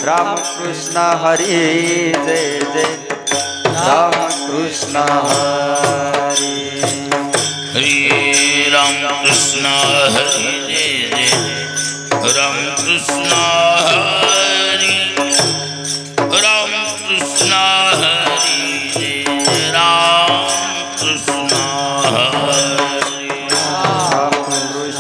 राम कृष्ण हरी जय जय राम कृष्ण हरी हरे राम कृष्ण हरि जय जय राम कृष्ण हरि राम कृष्ण हरि जय जय राम कृष्ण हरि राम कृष्ण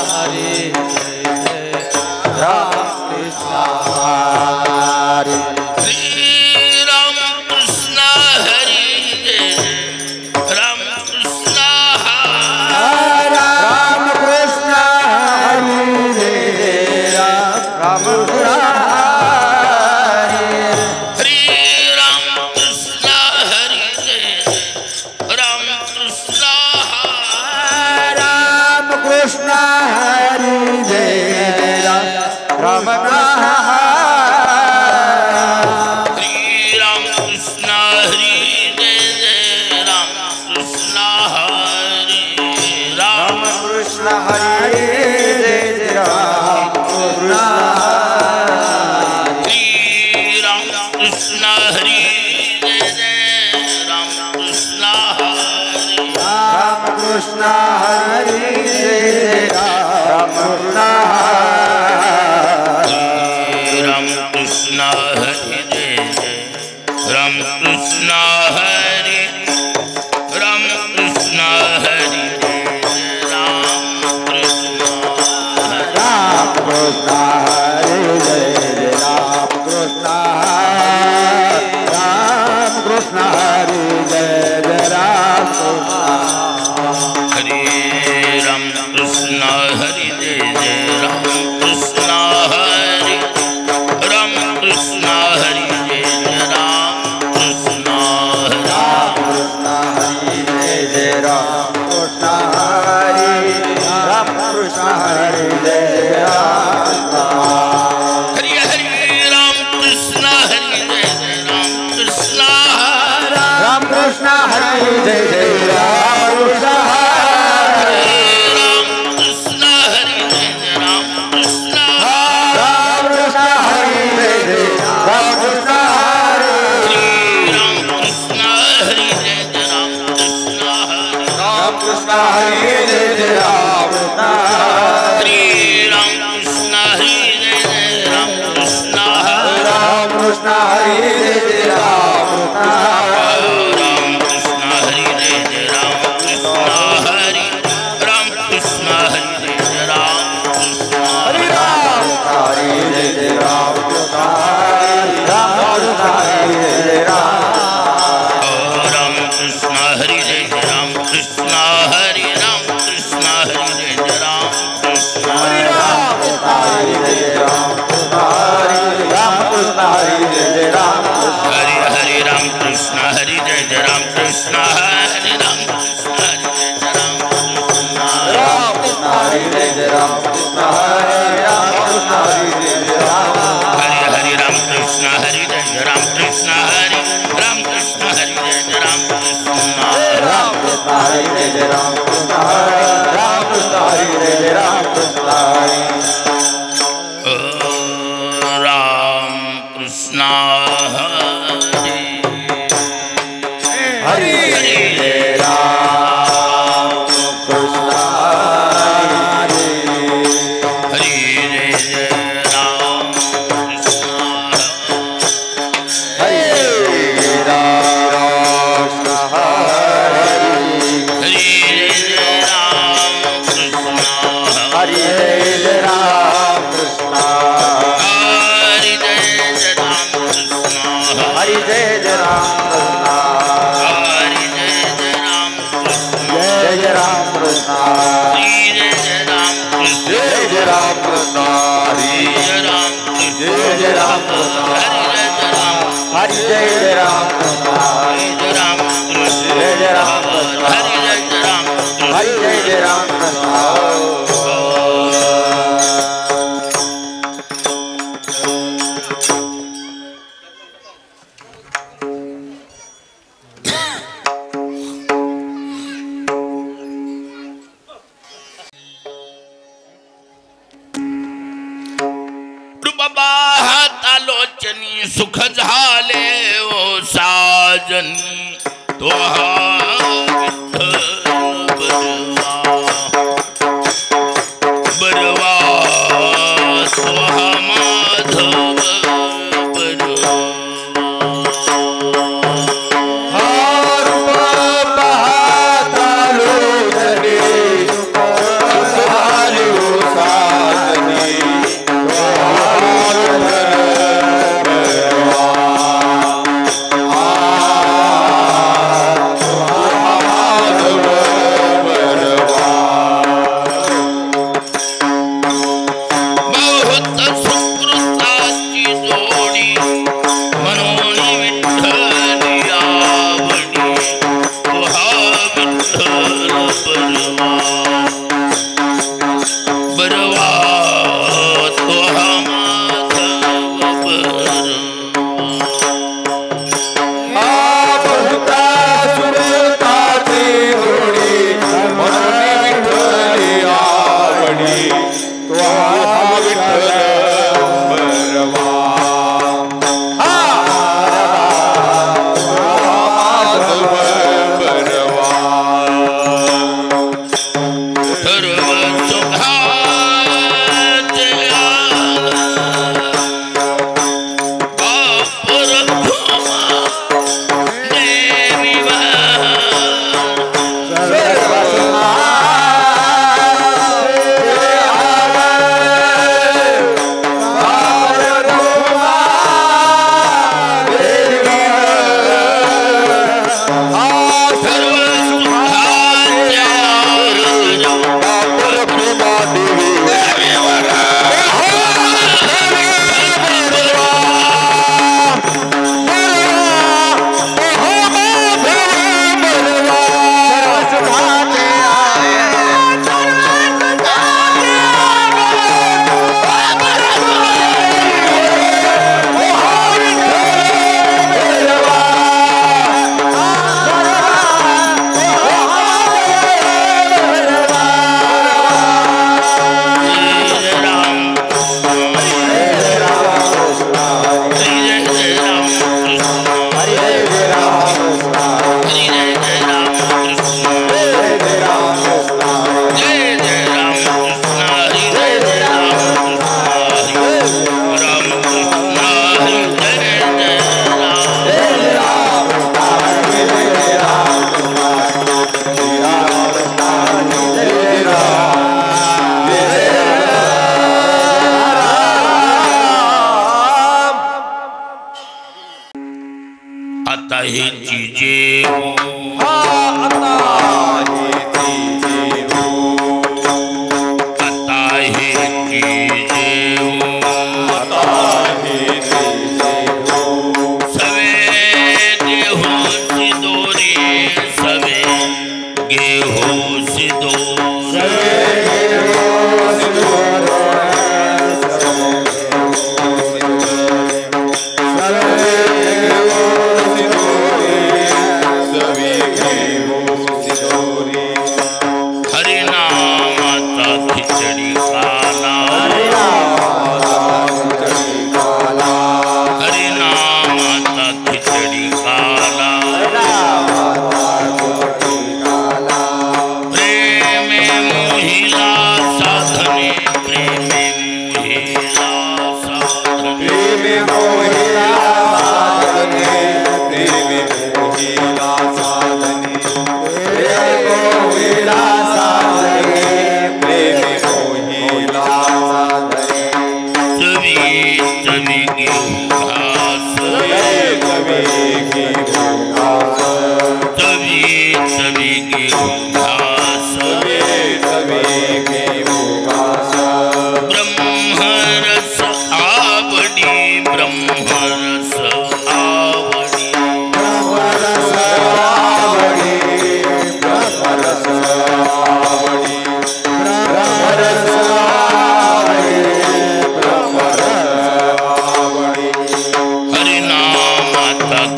हरी राम कृष्ण हरी श्री राम कृष्ण हरि जय जय राम कृष्ण हरि राम कृष्ण हरी जय जय राम कृष्ण हरी हरे राम कृष्ण हरि जय जय राम कृष्ण हरि राम कृष्ण हरी जय जय राम कृष्ण हरे राम कृष्ण हरि जय जय राम कृष्ण हरि राम कृष्ण हरी जय जय राम कृष्ण हरे राम कृष्ण हरि जय जय राम कृष्ण हरि राम कृष्ण हरी जय जय राम कृष्ण राम कृष्ण हरि जय जय राम कृष्ण हरि राम कृष्ण हरि जय जय राम कृष्ण हरि राम कृष्ण हरी जय जय राम कृष्ण हरी जय जय राम कृष्ण हरे राम कृष्ण हरि जय जय राम कृष्ण हरि राम कृष्ण हरि जय जय राम कृष्ण हरि जय जय राम कृष्ण हरी राम कृष्ण हरी जय जय हरि हरि राम कृष्ण हरि जय जय राम कृष्ण राम कृष्ण हरी जय जय राम कृष्ण राम कृष्ण हरि जय जय राम कृष्ण राम कृष्ण हरी जय जय राम कृष्ण राम कृष्ण हरि जय जय राम कृष्ण राम कृष्ण हरी जय जय राम कृष्ण हरि राम कृष्ण हरि जय जय राम कृष्ण राम कृष्ण हरी जय जय राम राम कृष्ण हरि जय जय राम कृष्ण हरि राम कृष्ण हरि जय जय राम कृष्ण हरी जय जय राम कृष्ण राम कृष्ण हरी जय जय राम राम कृष्ण हरि जय जय राम कृष्ण हरि राम कृष्ण हरि जय जय राम कृष्ण हरी जय जय राम कृष्ण हरी जय जय राम हरि हरि राम कृष्ण हरि जय जय राम कृष्ण हरि राम कृष्ण हरि जय जय राम कृष्ण हरी जय जय राम कृष्ण हरी जय जय राम हरि हरि राम कृष्ण हरि जय जय राम कृष्ण हरि राम कृष्ण हरि जय जय राम कृष्ण हरी जय जय राम कृष्ण हरी जय जय राम कृष्ण राम कृष्ण हरि हरी जय जय राम कृष्ण हरि जय जय राम कृष्ण हरी जय राम हरि जय जय राम कृष्ण हरी जय जय राम कृष्ण हरि जय जय राम कृष्ण हरी जय जय राम कृष्ण हरि जय जय राम कृष्ण जय जय राम कृष्ण हरि जय जय राम कृष्ण जय जय राम कृष्ण हरी जय राम कृष्ण जय जय राम कृष्ण हरि जय जय राम हरी जय जय राम कृष्ण हरि जय राम कृष्ण जय जय राम कृष्ण हरि जय जय राम हरी जय जय राम कृष्ण साजनी तोहा बरवा तोहा माधव बरवा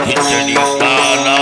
खिचड़ी काला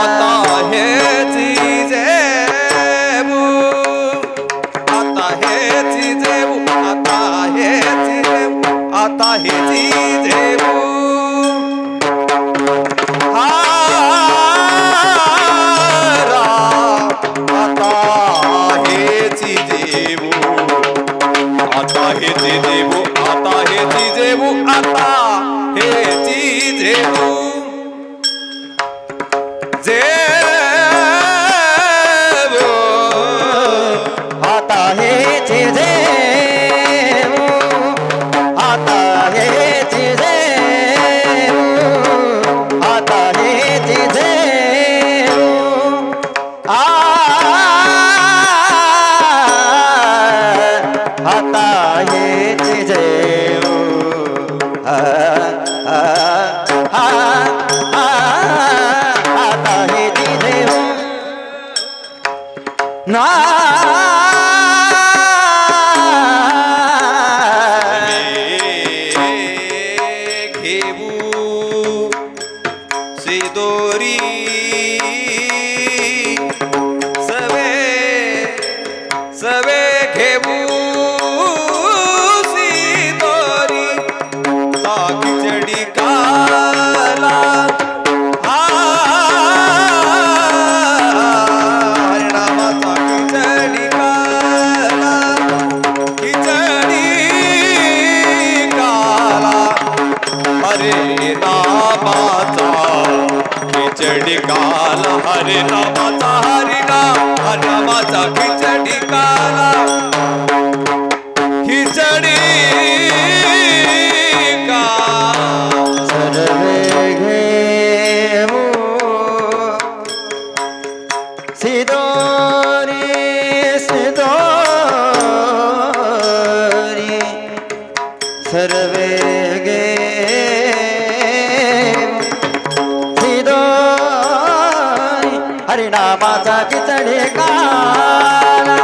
आता हेची जेबू आता हेची जेबू आता हेची जेबू आता हेची जेबू आता हेची जेबू आता हेची जेबू आता हेची जेबू आता हेची जेबू जेबू आता हेची जेबू आता हेची जेबू आता हेची जेबू आता हेची जेबू आता हेची जेबू ना घेऊ सिदोरी सवे सवे घेऊ सिदोरी ताकी चढ़ी काला हरिनामाचा खिचडी काला खिचडी काला हरे नामाचा खिचडी काला हरे नामाचा हरिनामाचा खिचडी काला खिचडी सर्वे घेऊ सिदोरी सिदोरी सर्वे घेऊ सिदोरी हरिनामाचा खिचडी काला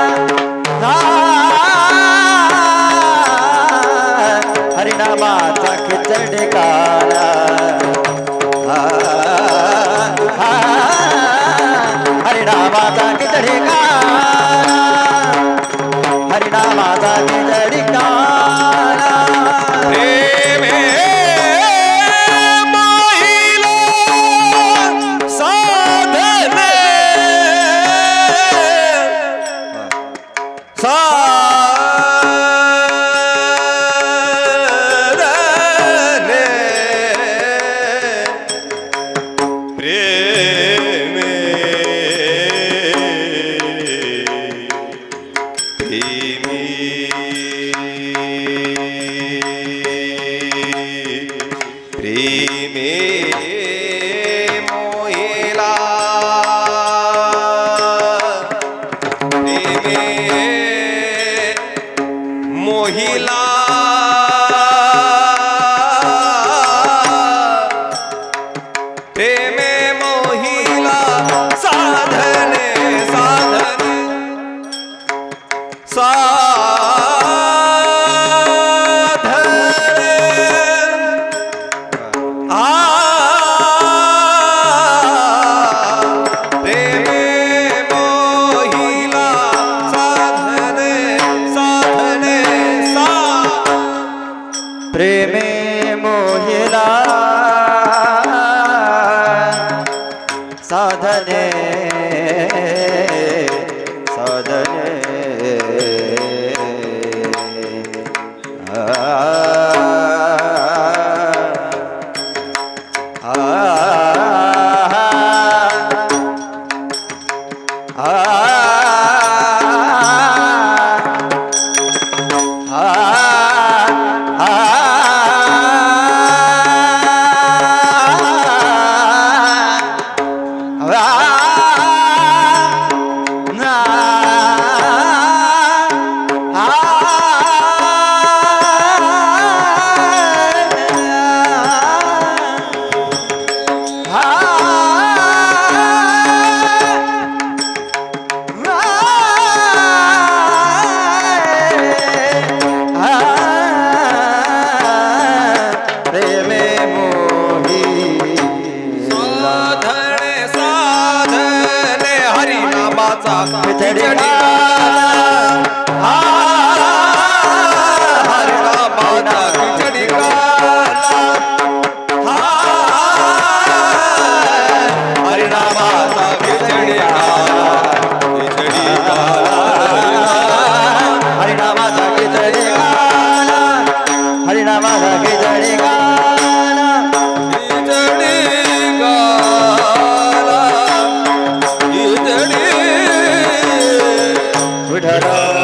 हरिनामाचा खिचडी काला हरिनामाचा खिचडी काला हरिनामाचा खिचडी काला प्रेमे मोहिला साधने मोहिला प्रेमे मोहिला साधने साधने साधने प्रेमे मोहिला साधने साधने प्रेमे मोहिला साधने साधने खिचड़ी काला हरे रामा खिचड़ी काला हरे रामा खिचड़ी काला खिचड़ी काला हरे रामा खिचड़ी काला हरे रामा खिचड़ी काला खिचड़ी काला खिचड़ी विठला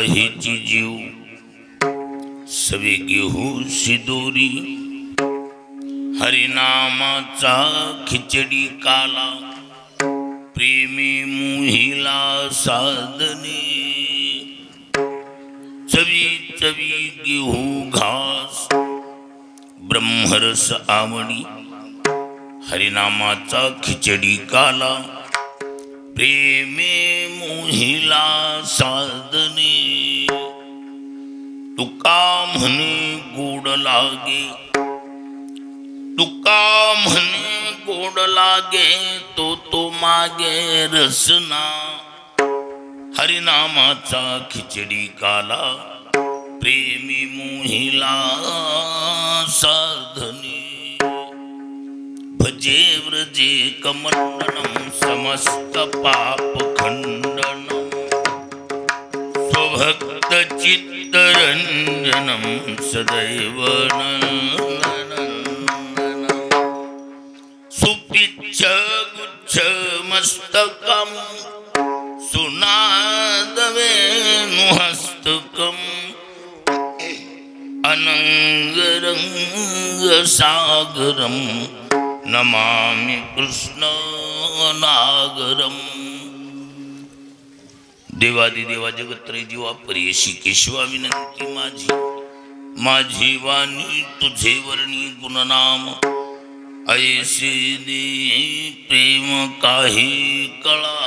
हिची जीव सवे गेहू सिदोरी हरिनामाचा खिचडी काला प्रेमी मुहिला साधने चवी चवी गेहू घास ब्रह्मरस आवडी हरिनामाचा खिचडी काला प्रेमे मोहिला साधने तुका म्हणे गोड लागे तुका म्हणे गोड लागे तो मागे रसना हरिनामाचा खिचडी काला प्रेमी मोहिला साधने भज भजे व्रजे कमण्डनं समस्तपापखण्डनं स्वभक्तचित्तरञ्जनं सदैव नन्दनं सुपिच्छगुच्छमस्तकं सुनादवेणुहस्तकम् अनंगरंगसागरं नमामि कृष्णनागरम् देवादिदेवा जगत्रय जीवा परेशी केशवा विनंती माझी वाणी तुझे वर्णी गुणनाम ऐसे दे प्रेम काही कळा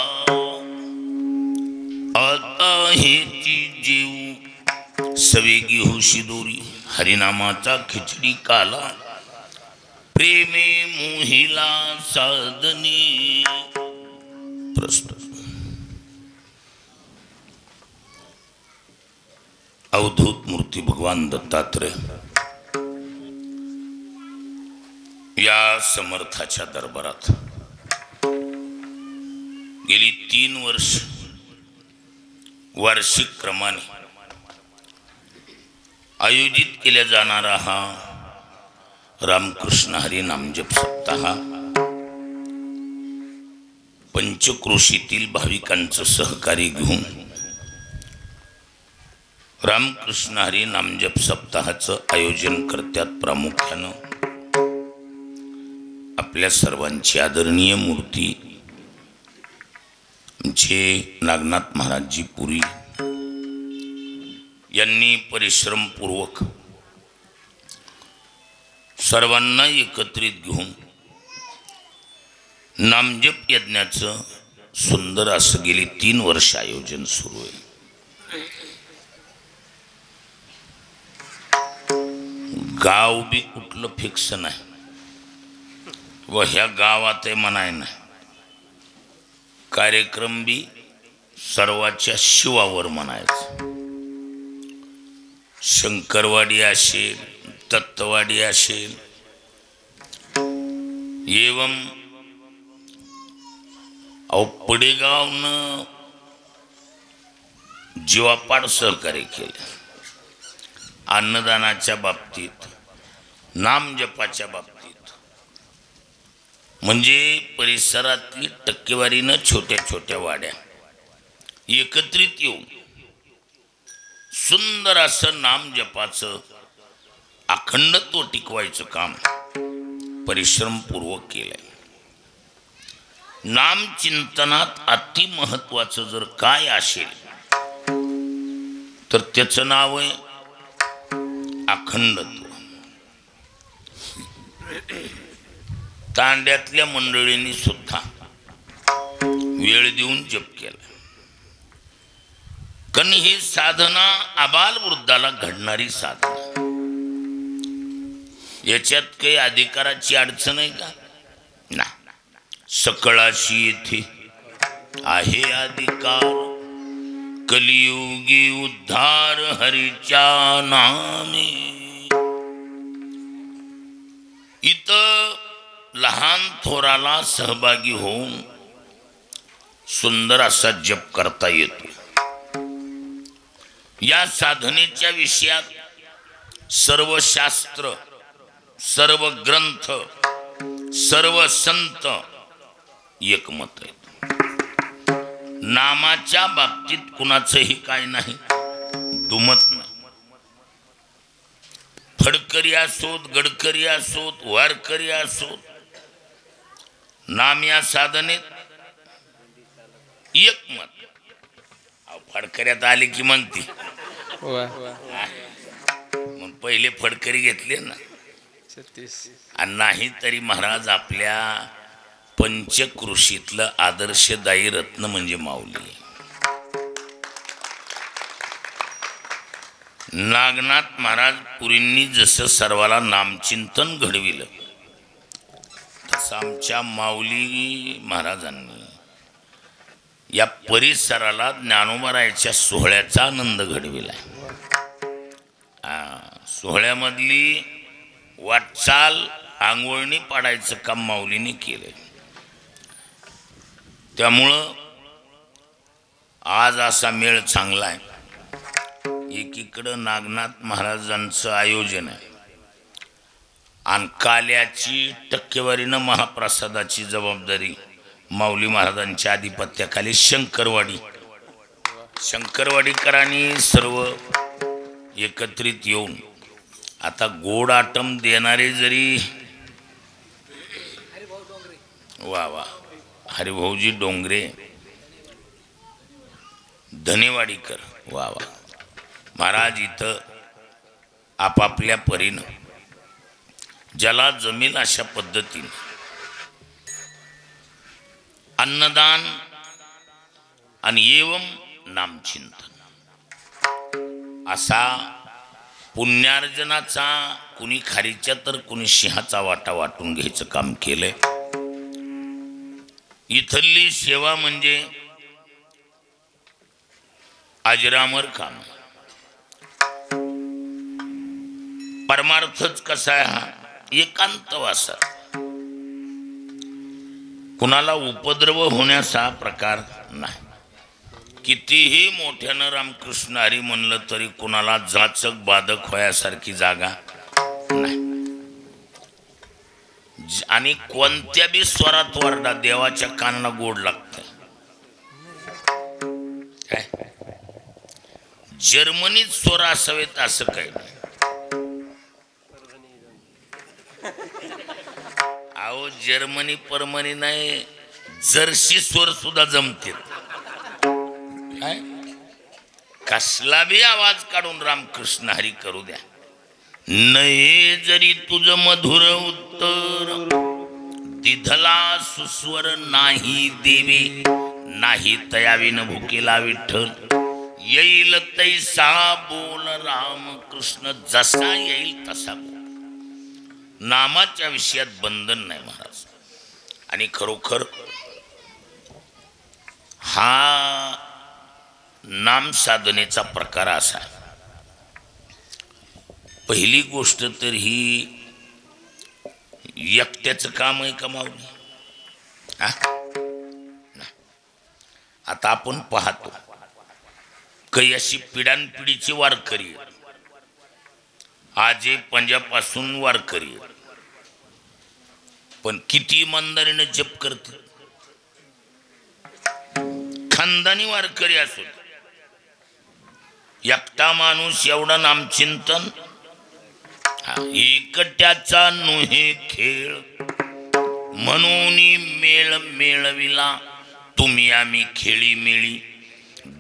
आता हेची जीव सवेगी होशी दोरी हरिनामाचा खिचडी काला प्रेमे मोहिला साधनी प्रश्न अवधूत मूर्ती भगवान दत्तात्रय या समर्थाच्या दरबारात गेली 3 वर्ष वार्षिक क्रमाने आयोजित केल्या जाणारा हा रामकृष्ण हरी नामजप सप्ताह पंचक्रोशीतील भाविकांचं सहकार्य घेऊन रामकृष्ण हरी नामजप सप्ताहाचं आयोजन करत्यात प्रामुख्यानं आपल्या सर्वांची आदरणीय मूर्ती आमचे नागनाथ महाराजजी पुरी यांनी परिश्रमपूर्वक सर्वांना एकत्रित घेऊन नामजप यज्ञाचं सुंदर असं गेली 3 वर्ष आयोजन सुरू आहे. गाव बी कुठलं फिक्स नाही व ह्या गावात आहे म्हणाय नाही. कार्यक्रम बी सर्वाच्या शिवावर म्हणायचं. शंकरवाडी असेल दत्तवाडी असेल एवं पडेगावनं जीवापाड सहकार्य केले. अन्नदानाच्या बाबतीत नामजपाच्या बाबतीत म्हणजे परिसरातली टक्केवारीनं छोट्या छोट्या वाड्या एकत्रित येऊन सुंदर असं नामजपाचं अखंडत्व टिकवायचं काम परिश्रमपूर्वक केलंय. नामचिंतनात अति महत्वाचं जर काय असेल तर त्याचं नाव आहे अखंडत्व. तांड्यातल्या मंडळींनी सुद्धा वेळ देऊन जप केला. कारण ही साधना आबाल वृद्धाला घडणारी साधना. याच्यात काही अधिकाराची अडचण आहे का? ना. सकळाशी येथे आहे अधिकार कलियुगी उद्धार हरीच्या नामे. इथं लहान थोराला सहभागी होऊन सुंदर असा जप करता येतो. या साधनेच्या विषयात सर्व शास्त्र सर्व ग्रंथ सर्व संत एकमत आहेत. नामाच्या बाबतीत कुणाचंही काय नाही, दुमत नाही. फडकरी असोत गडकरी असोत वारकरी असोत नाम या साधनेत एकमत. फडकऱ्यात आले की म्हणते मग पहिले फडकरी घेतले ना. आणि नाही तरी महाराज आपल्या पंचकृषीतलं आदर्शदायी रत्न म्हणजे माऊली. नागनाथ महाराज पुरींनी जसं सर्वाला नामचिंतन घडविलं तसं आमच्या माऊली महाराजांनी या परिसराला ज्ञानोबारायाच्या सोहळ्याचा आनंद घडविलाय. सोहळ्यामधली वाटचाल आंघोळणी पाडायचं काम माऊलीने केलंय. त्यामुळं आज असा मेळ चांगला आहे. एकीकडं नागनाथ महाराजांचं आयोजन आहे आणि काल्याची टक्केवारीनं महाप्रसादाची जबाबदारी माऊली महाराजांच्या आधिपत्याखाली शंकरवाडीकरांनी सर्व एकत्रित येऊन आता गोड आटम देणारे जरी वा वा हरिभाऊजी डोंगरे धनेवाडीकर वा वा महाराज इथं आपापल्या परीनं ज्याला जमेल अशा पद्धतीने अन्नदान आणि एवं नामचिंतन असा पुण्यार्जनाचा कुणी खारीच्या तर कुणी सिंहाचा वाटा वाटून घ्यायचं काम केलंय. इथली सेवा म्हणजे अजरामर काम. परमार्थच कसा आहे हा एकांतवासा. कुणाला उपद्रव होण्याचा प्रकार नाही. कितीही मोठ्यानं रामकृष्ण हरी म्हणलं तरी कुणाला जाचक बाधक होयासारखी जागा नाही. आणि कोणत्या बी स्वरात वरडा देवाच्या कानाला गोड लागते. काय जर्मनीत स्वर असावेत असं काही नाही. अहो जर्मनी परमनी नाही जर्सी स्वर सुद्धा जमतील. काय कसला बी आवाज काढून रामकृष्ण हरी करू द्या. नये जरी तुझ मधुर उत्तर दिधला सुस्वर नाही देवी नाही तयाविन भुकेला विठ्ठल येईल तैसा बोल रामकृष्ण जसा येईल तसा बोल. नामाच्या विषयात बंधन नाही महाराज. आणि खरोखर हा नाम साधनेचा प्रकार असा. पहिली गोष्ट तर ही एकट्याचं काम आहे का माऊली? आता आपण पाहतो काही अशी पिढ्यानपिढीची वारकरी आजे पंजापासून वारकरी पण किती इमानदारीने जप करते. खानदानी वारकरी असो एकटा माणूस एवढा नामचिंतन एकट्याचा नोहे खेळ म्हणून मेळ मेळविला तुम्ही आम्ही खेळी मिळी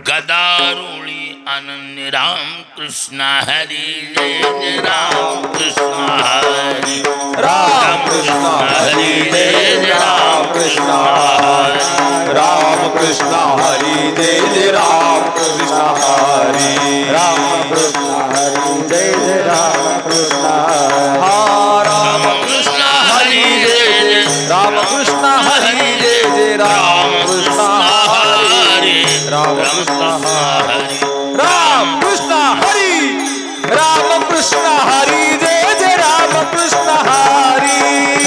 गदारोळी अनन्य राम कृष्ण हरी जय जय राम कृष्ण हरी राम कृष्ण हरी जय जय राम कृष्ण हरी राम कृष्ण हरी जय जय राम कृष्ण हरी राम कृष्ण हरी जय जय राम कृष्ण राम कृष्ण हरी जय जय राम कृष्ण हरी जय जय राम कृष्ण हरी राम कृष्ण हरी राम कृष्ण हरी राम कृष्ण हरी जय जय राम कृष्ण हरी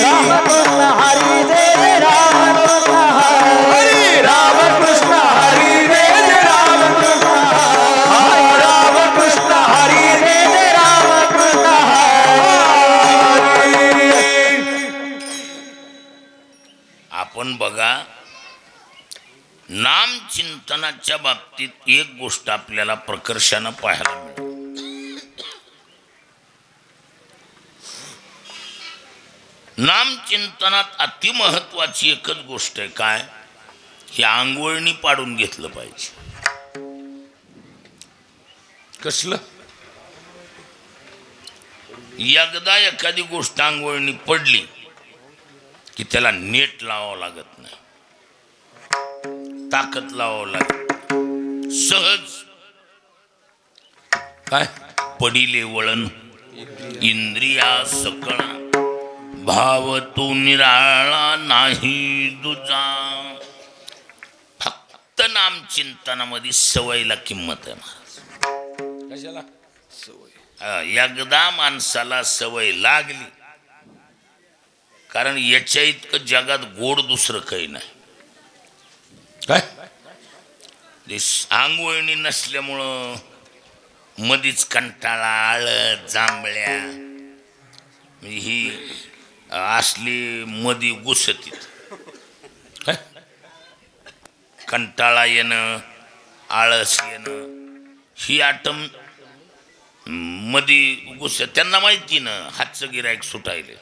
राम कृष्ण हरी जय जय राम कृष्ण हरी राम कृष्ण हरी जय जय राम कृष्ण हरी राम कृष्ण हरी जय जय राम कृष्ण हरी. आपण बघा नाम चिंतनाच्या बाबतीत एक गोष्ट आपल्याला प्रकर्षानं पाहायला मिळते. नाम चिंतनात अतिमहत्वाची एकच गोष्ट आहे. काय ही आंघोळणी पाडून घेतलं पाहिजे. कसलं एकदा एखादी गोष्ट आंघोळणी पडली की त्याला नेट लावावं लागत नाही. ताकद लावावं लागत सहज. काय पडिले वळण इंद्रिया सकळ भाव तो निराळा नाही दुजा. फक्त नाम चिंतनामध्ये सवयीला किंमत आहे महाराज. कशाला सवय? एकदा माणसाला सवय लागली कारण याच्या इतकं जगात गोड दुसरं काही नाही. काय ते अंगवळणी नसल्यामुळं मधीच कंटाळा, आळत, जांभळ्या म्हणजे ही असली मधी घुसतीत. काय कंटाळा येणं, आळस येणं ही आटम मधी घुस. त्यांना माहिती ना हातचं गिरायक सुटायले.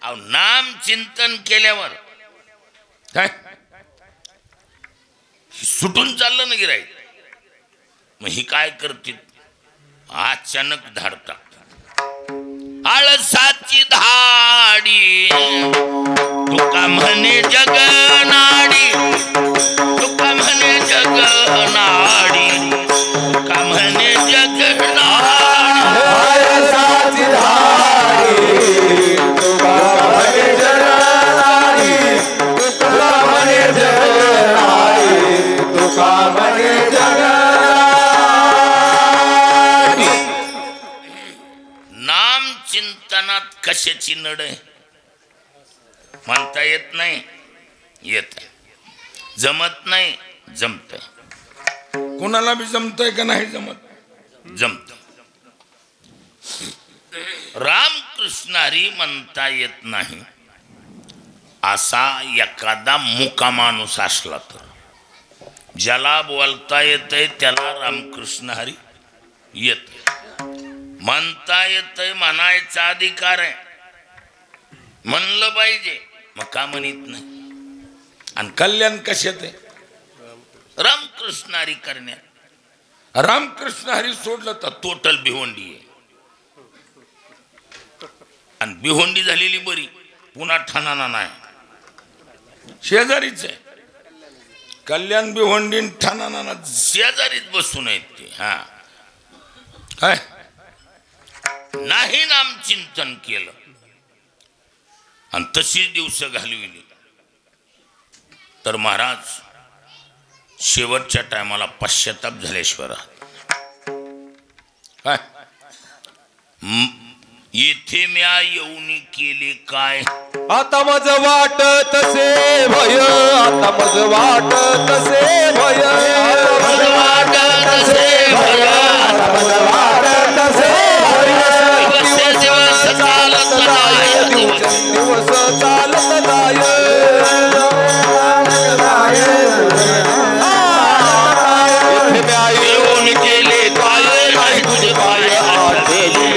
अहो नाम चिंतन केल्यावर काय सुटून चाललं ना गिरायक. मग ही काय करतील अचानक धाड टाकतात. आळसाची धाडी तुका म्हणे जगनाडी, तुका म्हणे जगनाडी, तुका म्हणे जगनाडी. आळसाची धाडी तुका म्हणे जगनाडी, तुका म्हणे जगनाडी, तुका म्हणे जगनाडी. नाम चिंतनात कशाची नड आहे म्हणता येत नाही. येत आहे. जमत नाही. जमत आहे. कोणाला बी जमतंय का नाही जमत? जमत. रामकृष्ण हरी म्हणता येत नाही असा एखादा मुका माणूस असला तर, ज्याला बोलता येतंय त्याला रामकृष्ण हरी येत. म्हणता येतंय म्हणायचा अधिकार आहे. म्हणलं पाहिजे. मग का म्हणत नाही? आणि कल्याण कशात आहे? रामकृष्ण हरी करण्यात. रामकृष्ण हरी सोडलं तर टोटल भिवंडी आहे. आणि भिवंडी झालेली बरी, पुन्हा ठाणाना नाही. शेजारीच आहे. कल्याण भिवंडी ठाणा शेजारीच बसून आहेत ते. हा काय नाही नाम चिंतन केलं आणि तशीच दिवस घालविली तर महाराज शेवटच्या टायमाला पश्चाताप झाल्याशिवाय काय येथे म्या येऊनी केले काय. आता मज वाटत से भय, आता मज वाटत से भय, मज वाटत से भय, आता मज वाटत से भय. दिवस चालत जाय, दिवस चालत जाय. येऊन केले काय नाही तुझे पाय आठविले,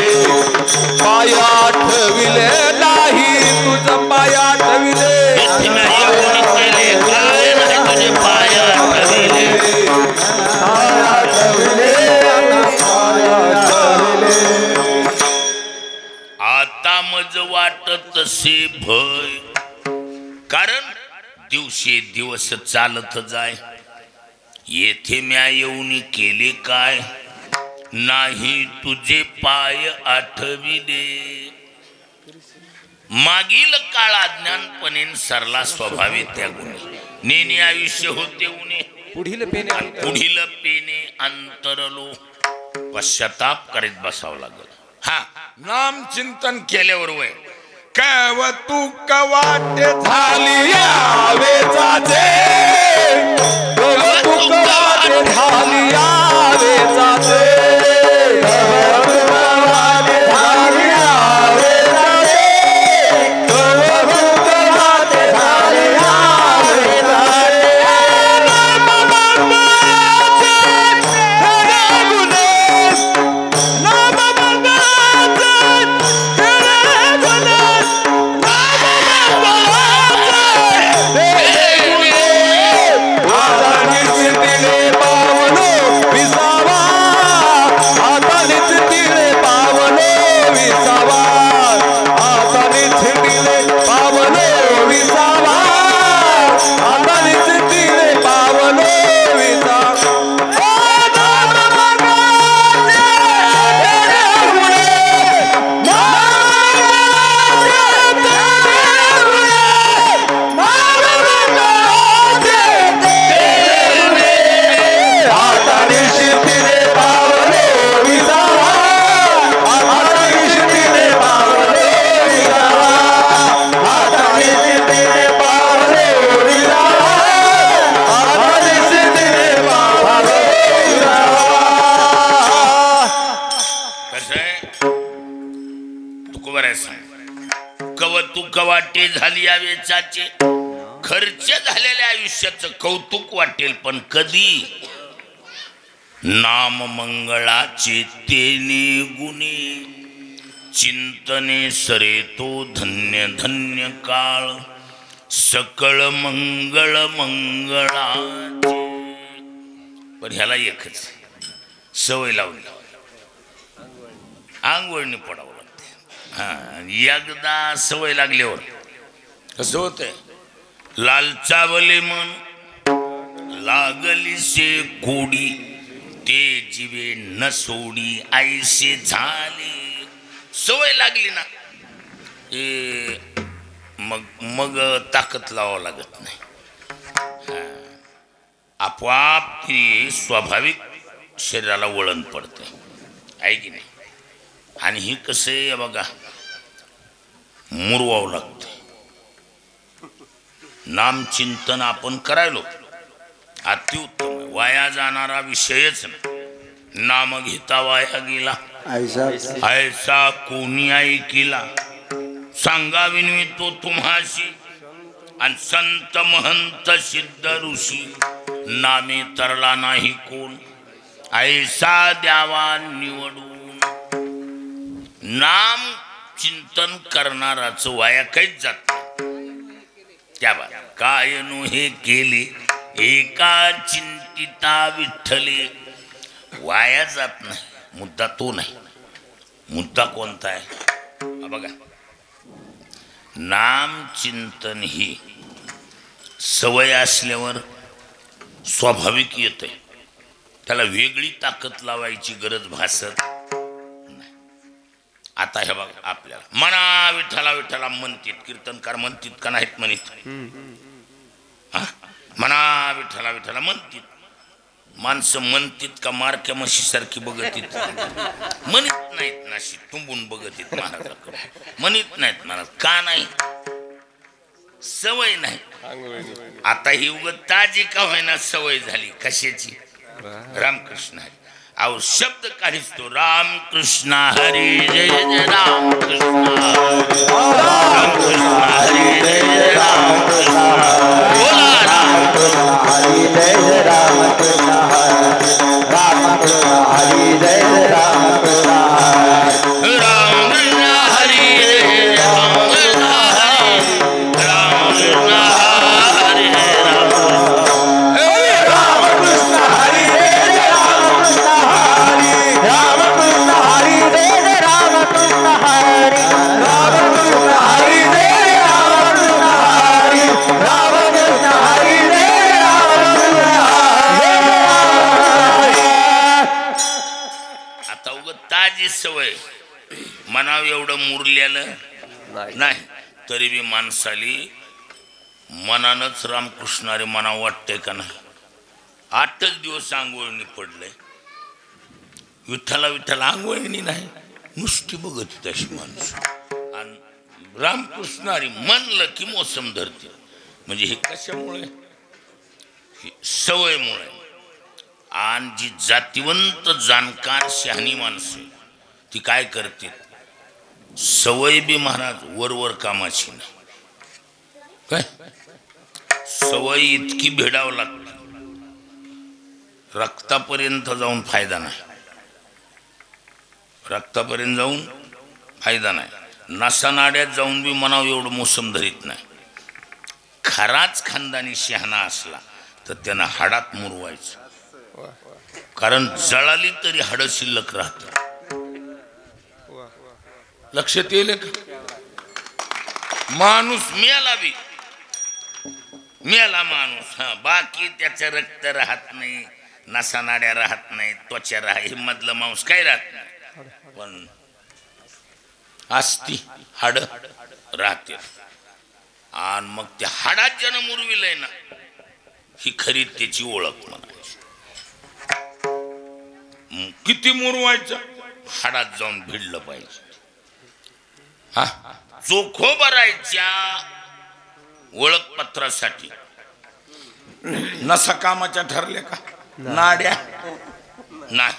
पाय आठविले नाही तुझ पाय आठविले. येऊन केले काय नाही तुझे पाय आठविले. आता मज वाटत से भय, कारण दिवशी दिवस चालत जाय. येथे म्या येऊन केले काय नाही तुझे पाय आठविले. मागील काळ अज्ञानपणे सरला स्वभावी त्या गुणे, नेने आयुष्य होते उणे, पुढील पेने पुढील पेने अंतरलो. पश्चाताप करीत बसावं लागल. हा नाम चिंतन केल्यावर वय काय तू कवाटे झाली आवेचाचे, तू कवाटे झाली आवेचाचे, तू कवाटे झाली आवेचाचे, तू कवाटे झाली आवेचाचे. कौतुक वाटे झाली या वेचाचे खर्च झालेल्या आयुष्याचं कौतुक वाटेल पण कधी नाम मंगळाचे तेने गुणे चिंतने सरे तो धन्य धन्य काळ सकळ मंगळ मंगळाचे पण ह्याला एकच सवय लावली आंघोळणी पडावं लागते हा एकदा सवय लागल्यावर कसं होतंय लालचावले मन लागली से कोडी ते जीवे न सोडी आईसे झाले सवय लागली ना मग ताकद लावावं लागत नाही आपोआप ती स्वाभाविक शरीराला वळण पडते आहे की नाही आणि ही कसं आहे बघा मुरवावं लागतं नामचिंतन आपण करायलो अतिउत्तम वाया जाणारा विषयच नाही नाम घेता वाया गेला ऐसा कोणी ऐकिला सांगा विनवितो तुम्हाशी आणि संत महंत सिद्ध ऋषी नामे तरला नाही कोण ऐसा द्यावा निवडून नाम चिंतन करणाराच वाया काहीच जात त्या बा काय नु हे केले एका चिंतिता विठ्ठले वाया जात नाही मुद्दा तो नाही मुद्दा कोणता आहे बघा नाम चिंतन ही सवय असल्यावर स्वाभाविक येते त्याला वेगळी ताकद लावायची गरज भासत नाही आता हे बघा आपल्याला म्हणा विठ्ठला विठ्ठला म्हणतीत कीर्तनकार म्हणतीत का नाहीत म्हणित म्हणा विठ्ठला विठ्ठला म्हणतीत माणसं म्हणतीत का मारक्या म्हशीसारखी बघतीत म्हणत नाहीत नाशी तुंबून बघतीत महाराजाकडे म्हणत नाहीत महाराज का नाही सवय नाही आता ही उगत ताजी का होईना सवय झाली कशाची रामकृष्ण हरी अहो शब्द काढीच तो रामकृष्ण हरी जय जय रामकृष्ण रामकृष्ण हरी जय जय रामकृष्ण बोला रामकृष्ण हरी जय जय रामकृष्ण रामकृष्ण हरी जय जय रामकृष्ण रामकृष्ण हरी जय रामकृष्ण हरी रामकृष्ण हरी रामकृष्ण हरी जय रामकृष्ण हरी रामकृष्ण हरी जय रामकृष्ण हरी रामकृष्ण हरी जय रामकृष्ण हरी रामकृष्ण हरी जय आता उगत ताजी सवय म्हणावं एवढं मुरलेलं नाही तरी बी माणसाली मनानच रामकृष्ण हरी म्हणावं वाटतंय का नाही 8च दिवस आंघोळणी पडलंय विठ्ठला विठ्ठला आंघोळणी नाही नुसती बघत तशी माणसं आणि रामकृष्ण हरी म्हणलं की मोसम धरते म्हणजे हे कशामुळे सवयमुळे आणि जी जातिवंत जाणकार शहाणी माणसं ती काय करते सवय बी महाराज वरवर कामाची नाही काय सवय इतकी भेडावं लागते रक्तापर्यंत जाऊन फायदा नाही रक्तापर्यंत जाऊन फायदा नाही नसानाड्यात जाऊन बी म्हणावं एवढं मोसम धरीत नाही खराच खानदानी शहाणा असला तर त्यानं हाडात मुरवायचं कारण जळाली तरी हाडं शिल्लक राहत लक्षात येईल का माणूस मेला माणूस बाकी त्याचं रक्त राहत नाही नसानाड्या राहत नाही त्वचा हे मधलं मांस काय राहत नाही पण अस्ती हाड राहते आणि मग त्या हाडात ज्यानं मुरविलंय ना ही खरी त्याची ओळख म्हणायची किती मुरवायचं हाडात जाऊन भिडलं पाहिजे हा चोखोबरायच्या ओळखपत्रासाठी नसा कामाच्या ठरले का नाड्या नाही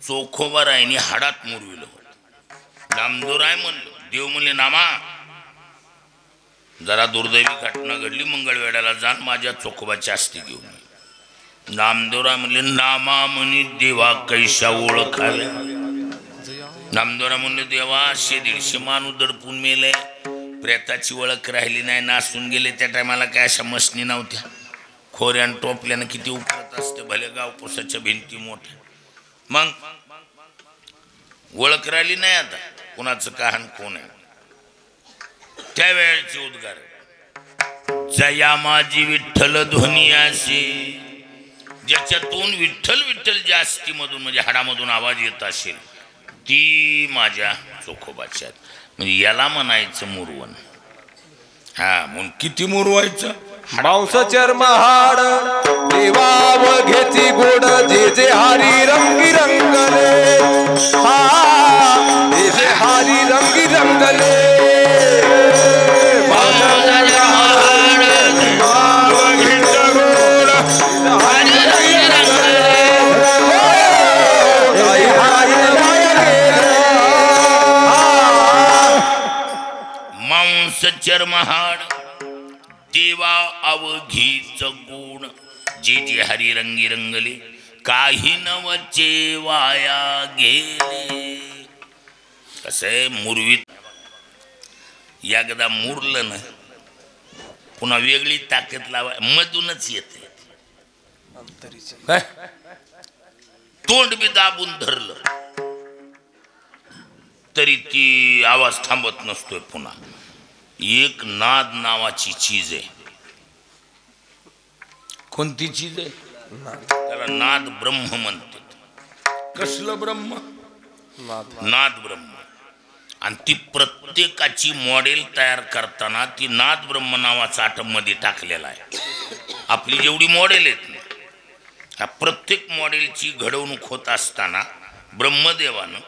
चोखोबरायने हाडात मुरविलं होतं नामदोराय म्हणलं देव म्हणले नामा जरा दुर्दैवी घटना घडली मंगळवेढ्याला जाण माझ्या चोखोबाची आस्ती घेऊन नामदेवराव म्हणले नामा म्हणे देवा कैशा ओळखाव्या नामदेवराव म्हणले देवा 100-150 माणूस दडपून मेले प्रेताची ओळख राहिली नाही नासून गेले त्या टायमाला काय अशा मशनी नव्हत्या खोऱ्यान टोपल्यानं किती उपरत असते भले गाव पुसाच्या भिंती मोठ्या मग ओळख राहिली नाही आता कुणाचं कहाण कोण आहे त्यावेळेचे उद्गार जया माझी विठ्ठल ध्वनी असे ज्याच्यातून विठ्ठल विठ्ठल जास्तीमधून म्हणजे हाडामधून आवाज येत असेल ती माझ्या चोखोबाच्या म्हणजे याला म्हणायचं मुरवण हा म्हणून किती मुरवायचं मांस चर्म हाड देवाव घेती गोड जे जे हरी रंगी रंगले हा जे जे हरी रंगी रंगले मांस चर्म हाड देवा अवघीच गुण जे जे हरी रंगी रंगले काही नवचे वाया गेले कसे मुरवीत एकदा मुरलं ना पुन्हा वेगळी ताकद लावा मधूनच येते तोंड बी दाबून धरलं तरी ती आवाज थांबत नसतोय पुन्हा एक नाद नावाची चीज आहे कोणती चीज आहे त्याला नाद ब्रह्म म्हणतात कसलं ब्रह्म नाद ब्रह्म आणि ती प्रत्येकाची मॉडेल तयार करताना ती नाद ब्रह्म नावाचा आटम मध्ये टाकलेला आहे आपली जेवढी मॉडेल आहेत ना ह्या प्रत्येक मॉडेलची घडवणूक होत असताना ब्रह्मदेवानं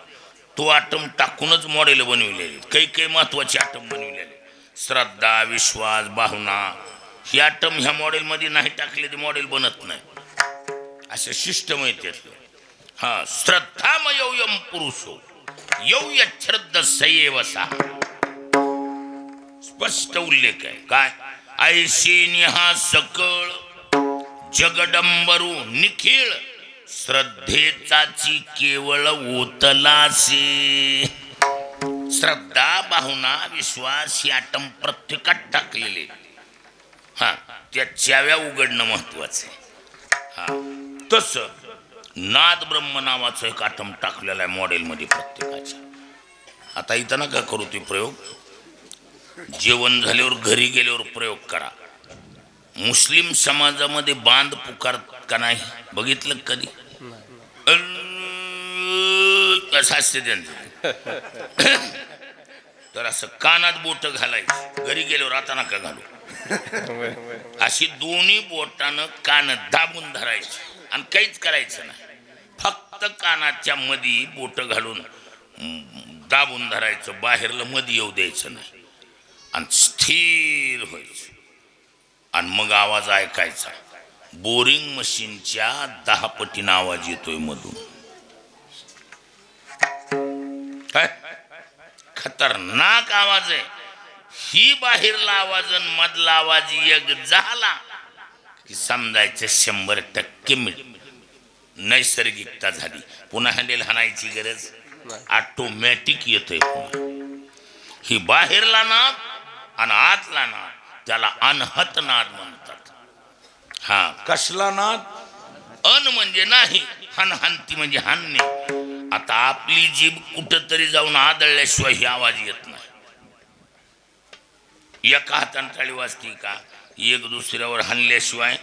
तो आटम टाकूनच मॉडेल बनविलेले काही काही महत्वाचे आटम बनविलेले श्रद्धा विश्वास भावना ही आटम ह्या मॉडेलमध्ये नाही टाकले ते मॉडेल बनत नाही असं सिस्टम आहे त्यातलं हा श्रद्धामयम पुरुषो यौ यच्छ्रद्ध सयेवसा स्पष्ट उल्लेख आहे काय ऐशी हा सकळ जगडंबरू निखिळ श्रद्धेचाची केवळ ओतलासे श्रद्धा भावना विश्वास ही आटम प्रत्येकात टाकलेले हा त्या चाव्या उघडणं महत्वाचं आहे हा तसं नाद ब्रह्म नावाचं एक आटम टाकलेला आहे मॉडेलमध्ये प्रत्येकाच्या आता इथं नका करू ते प्रयोग जेवण झाल्यावर घरी गेल्यावर प्रयोग करा मुस्लिम समाजामध्ये बांध पुकार का नाही बघितलं कधी कसं असते त्यांचं तर असं कानात बोट घालायचं घरी गेल्यावर आता नका घालू अशी दोन्ही बोटानं कान दाबून धरायची आणि काहीच करायचं नाही फक्त कानाच्या मध्ये बोट घालून दाबून धरायचं बाहेरला मध्ये येऊ द्यायचं नाही आणि स्थिर व्हायचं आणि मग आवाज ऐकायचा बोरिंग मशीनच्या 10 पटीनं आवाज येतोय मधून खतरनाक आवाज आहे ही बाहेरला आवाज आणि मधला आवाज एक झाला की समजायचं 100% नैसर्गिकता झाली पुन्हा हँडल हाणायची गरज ऑटोमॅटिक येतोय पुन्हा ही बाहेरला नाद आणि आतला नाद त्याला अनहत नाद म्हणतात हा कसला नाद अन म्हणजे नाही हनहंती म्हणजे हाणणे आता आपली जीभ कुठंतरी जाऊन आदळल्याशिवाय ही आवाज येत नाही एका हाताने टाळी वाजती का एक दुसऱ्यावर हाणल्याशिवाय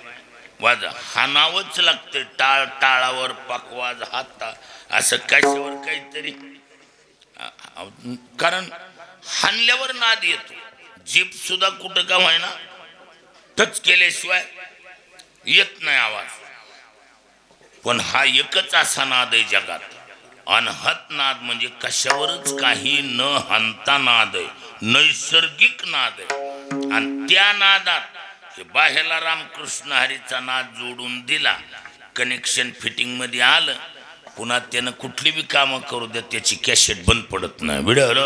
वाजा हाणावंच लागते टाळ टाळावर पकवाज हाता असं कशावर काहीतरी कारण हाणल्यावर नाद येतो जीभ सुद्धा कुठं का व्हायना टच केल्याशिवाय येत नाही आवाज पण हा एकच असा नाद आहे जगात अनहत नाद म्हणजे कशावरच काही न हाणता नाद आहे नैसर्गिक नाद आहे आणि त्या नादात हे बाहेरला रामकृष्ण हरीचा नाद जोडून दिला कनेक्शन फिटिंग मध्ये आलं पुन्हा त्यानं कुठली बी कामं करू द्या त्याची कॅसेट बंद पडत नाही. विडर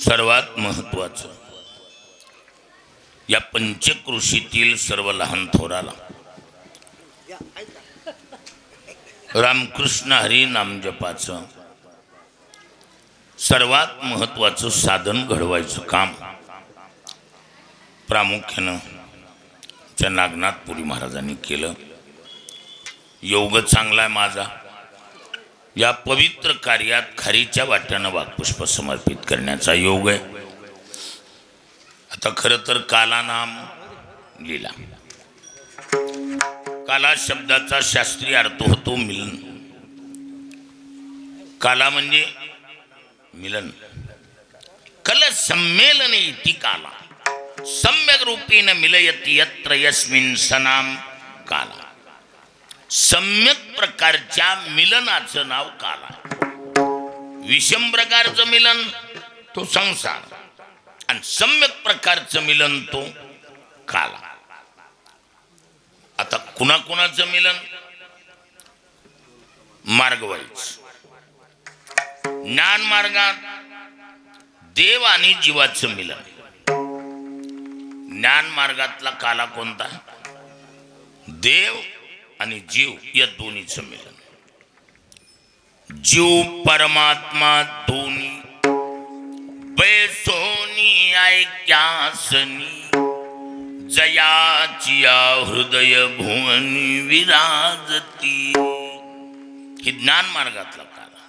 सर्वात महत्वाचं या पंचकृषीतील सर्व लहान थोराला रामकृष्ण हरी नाम जपाचं सर्वात महत्वाचं साधन घडवायचं काम प्रामुख्यानं त्या नागनाथपुरी महाराजांनी केलं. योग चांगला आहे माझा. या पवित्र कार्यात खारीच्या वाट्यानं वाकपुष्प समर्पित करण्याचा योग आहे. आता खरं तर काला नाम लीला. काला शब्दाचा शास्त्रीय अर्थ होतो मिलन. काला म्हणजे मिलन. कल सम्मेलन इति काला सम्यक रूपेण मिलयति यत्र यस्मिन् सनाम काला. सम्यक प्रकारच्या मिलनाचं नाव काला. विषम प्रकारचं मिलन तो संसार आणि सम्यक प्रकारचं मिलन तो काला. आता कुणाकुणाचं मिलन मार्गवाईच. ज्ञान मार्गात देव आणि जीवाचं मिलन. ज्ञान मार्गातला काला कोणता? देव आणि जीव या दोन्हीचं मिलन. जीव परमात्मा दोन्ही बैसोनी ऐक्यासनी जयाचिया हृदय भुवनी विराजती. ही ज्ञान मार्गातला काला.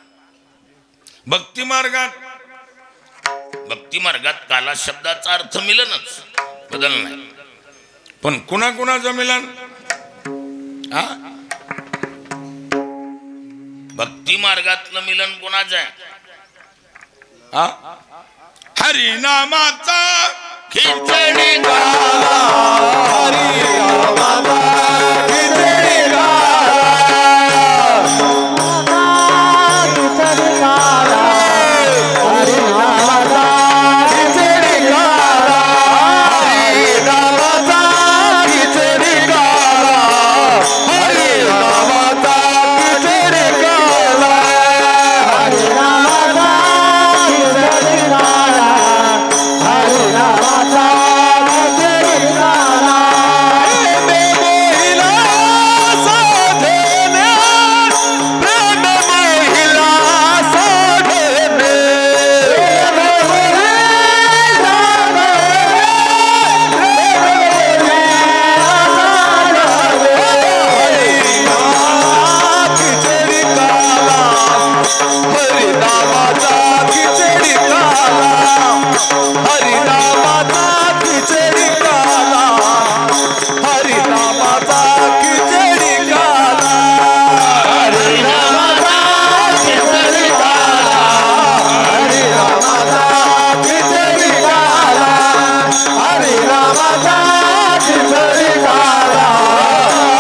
भक्ती मार्गात काला शब्दाचा अर्थ मिलनच, बदल नाही. पण कुणाकुणाचं मिलन? भक्ती मार्गातलं मिलन कोणाचं आहे? हरिनामाचा खिचडी हरिनामाचा खिचडी काला हरिनामाचा खिचडी काला हरिनामाचा खिचडी काला हरिनामाचा खिचडी काला हरिनामाचा खिचडी काला हरिनामाचा खिचडी काला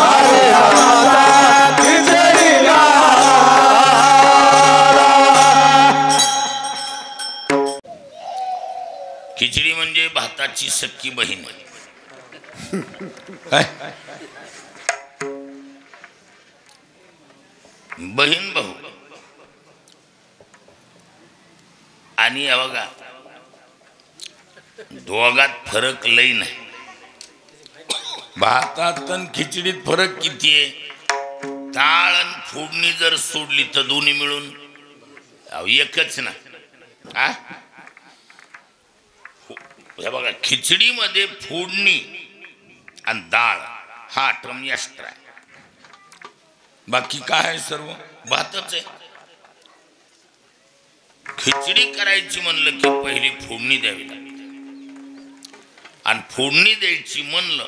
हरिनामाचा खिचडी खिचडी म्हणजे भाताची सख्खी बहीण. काय बहीण भाऊ. आणि हे बघा दोघात फरक लई नाही. भातात आणि खिचडीत फरक किती आहे? डाळ आणि फोडणी जर सोडली तर दोन्ही मिळून एकच ना. हा हे बघा खिचडीमध्ये फोडणी आणि डाळ हा टर्म एक्स्ट्रा आहे. बाकी काय आहे सर्व भातच आहे. खिचडी करायची म्हणलं की पहिली फोडणी द्यावी लागते. आणि फोडणी द्यायची म्हणलं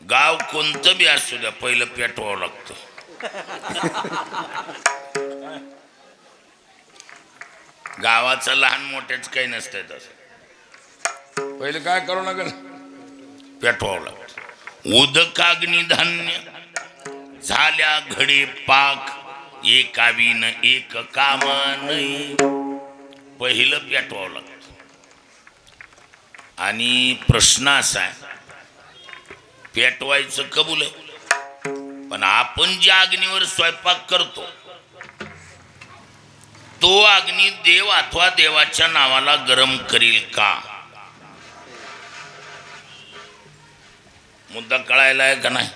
गाव कोणतं बी असू द्या पहिलं पेटवावं लागतं. गावाचं लहान मोठ्याच काही नसतंय तसं. पहिले काय करावं लागेल? पेटवावं लागतं. उदकाग्नी धान्य झाल्या घडे पाक एका विन एक काम नाही. पहिलं पेटवावं लागतं. आणि प्रश्न असा आहे पेटवायचं कबूल आहे पण आपण ज्या अग्नीवर स्वयंपाक करतो तो अग्नी देव अथवा देवाच्या नावाला गरम करील का? मुद्दा कळायला आहे का नाही?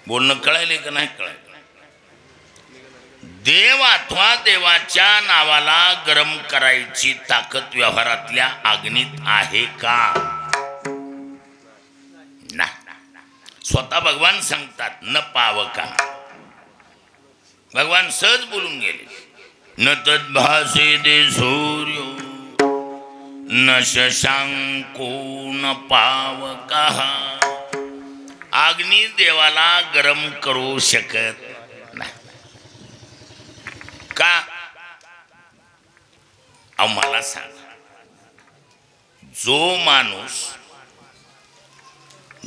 बोलणं कळायलंय का नाही कळायला? देव अथवा देवाच्या नावाला गरम करायची ताकद व्यवहारातल्या अग्नीत आहे का? नाही. स्वतः भगवान सांगतात न पावका. भगवान सहज बोलून गेले न तद्भासे दे सूर्य न शशांको न पावका. अग्नी देवाला गरम करू शकत नाही का? आम्हाला सांगा. जो माणूस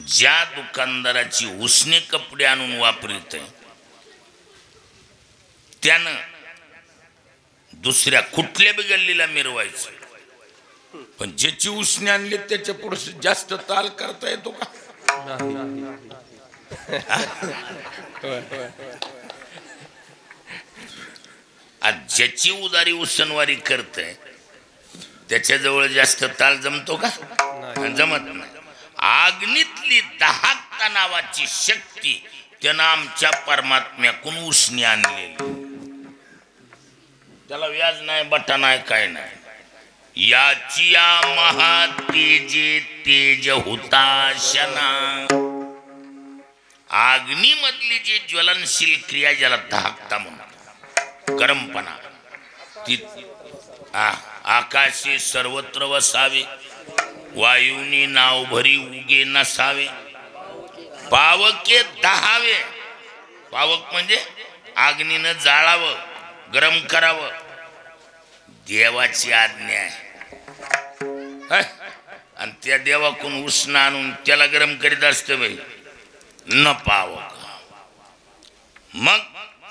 ज्या दुकानदाराची उसने कपडे आणून वापरत आहे त्यानं दुसऱ्या कुठल्या बी गल्लीला मिरवायचं पण ज्याची उसने आणली त्याच्या पुढे जास्त ताल करता येतो का? आज ज्याची उदारी उसनवारी करते त्याच्याजवळ जास्त ताल जमतो का? जमत नाही. अग्नीतली दहाकता नावाची शक्ती त्यानं आमच्या परमात्म्याकून उसने आणलेली. त्याला व्याज नाही बटा नाही काय नाही. याची या महातेजे तेज हुताशना. अग्नीमधली जी ज्वलनशील क्रिया ज्याला दहाकता म्हणतात गरमपणा ती आकाशे सर्वत्र वसावे वायूनी नाव भरी उगे नसावे पावके दहावे. पावक म्हणजे अग्नीनं जाळावं गरम करावं. देवाची आज्ञा आहे आणि त्या देवाकडून उष्ण आणून त्याला गरम करीत असते बाई न पावक. मग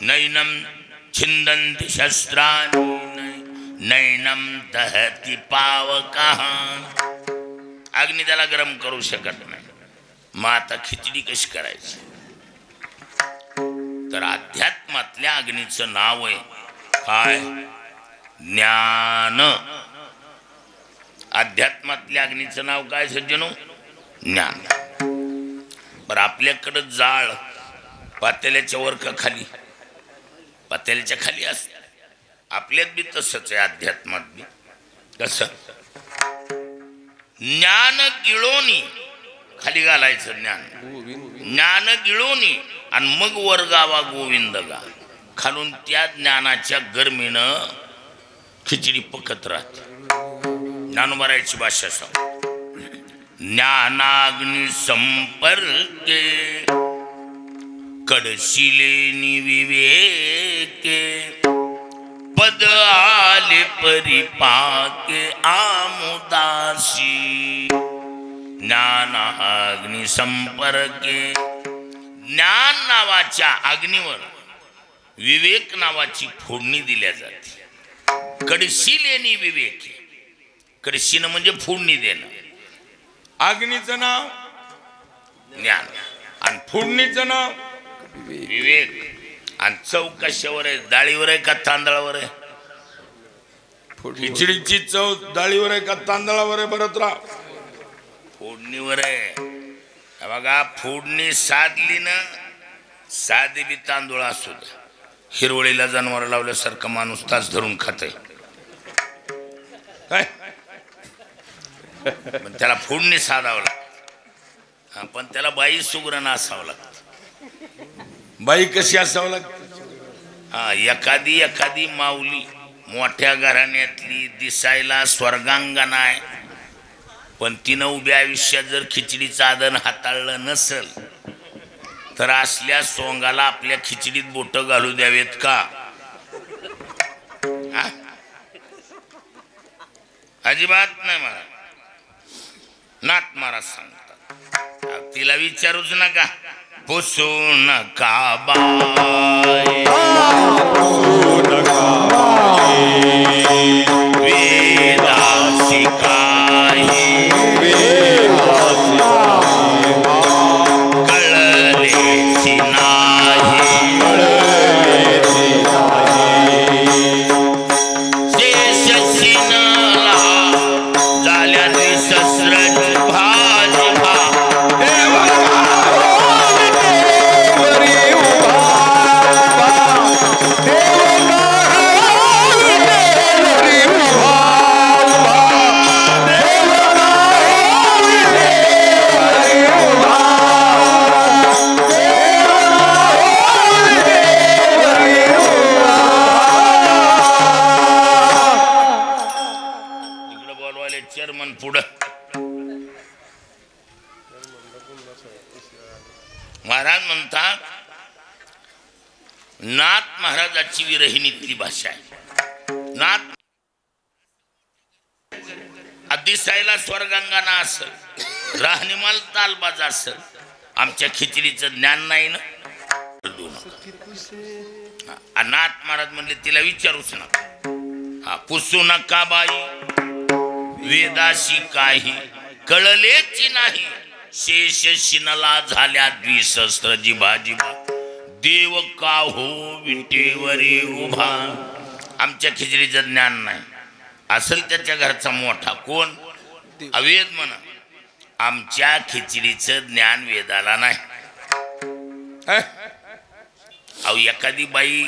नैनम छिंदन्ति शस्त्राणि नैनम दहति पावका. अग्नी त्याला गरम करू शकत नाही. मग आता खिचडी कशी करायची? तर अध्यात्मातल्या अग्नीचं नाव आहे काय? ज्ञान. अध्यात्मातल्या अग्नीचं नाव काय सज्जनो? ज्ञान. बरं आपल्याकडं जाळ पातेल्याच्या वर का खाली? पातेल्याच्या खाली असत. आपल्यात बी तसंच आहे अध्यात्मात बी. कसं? ज्ञान गिळोनी खाली घालायचं ज्ञान. ज्ञान गिळोनी आणि मग वर गावा गोविंद गा. खालून त्या ज्ञानाच्या गरमीनं खिचडी पकत राहते. ज्ञानोबारायची भाषा सांग. ज्ञानाग्नी संपर्के कडशिले विवेके पद आले परिपाके आमुदासी. ज्ञानाग्नी संपर्के ज्ञान नावाच्या अग्नीवर विवेक नावाची फोडणी दिल्या जाते. कडशिलेनी विवेके, कडशीनं म्हणजे फोडणी देणं. अग्नीचं नाव ज्ञान आणि फोडणीचं नाव विवेक. आणि चव कशावर आहे? डाळीवर आहे का तांदळावर आहे? खिचडीची चव डाळीवर आहे का तांदळावर आहे? बरत राव फोडणीवर आहे. बघा फोडणी साधली ना, साधी बी तांदूळ असू द्या, हिरवळीला जनावर लावल्यासारखं माणूस तास धरून खाते. काय पण त्याला फोडणी साधावं लागतं. पण त्याला बाई सुगरण असावं लागतं. बाई कशी असावं लागते? एखादी माऊली मोठ्या घराण्यातली, दिसायला स्वर्गांगना आहे, पण तिनं उभ्या आयुष्यात जर खिचडीचं आदन हाताळलं नसल तर असल्या सोंगाला आपल्या खिचडीत बोट घालू द्यावेत का? अजिबात नाही. मला नाथ महाराज सांगतात, तिला विचारूच नका. पुसू नका बाई वेदासी काही कळलेची नाही. शेष शिनला झाल्या विसस्रज भाजभा. चेअरमन पुढं महाराज म्हणतात, नाथ महाराजाची विरहिणीतली भाषा आहे. नाथ दिसायला स्वर्गांगाना असल, राहणीमाल तालबाज असल, आमच्या खिचडीचं ज्ञान नाही ना. नाथ महाराज म्हणले तिला विचारूच नका. पुसू नका बाई वेदाशी काही कळलेची नाही. शेष शिनला झाल्या द्विशस्त्र जिभा जिभा. देव का हो विटेवरी उभा. आमच्या खिचडीचं ज्ञान नाही. असेल त्याच्या घरचा मोठा कोण? अवेद म्हणा. आमच्या खिचडीचं ज्ञान वेदाला नाही. अहो एखादी बाई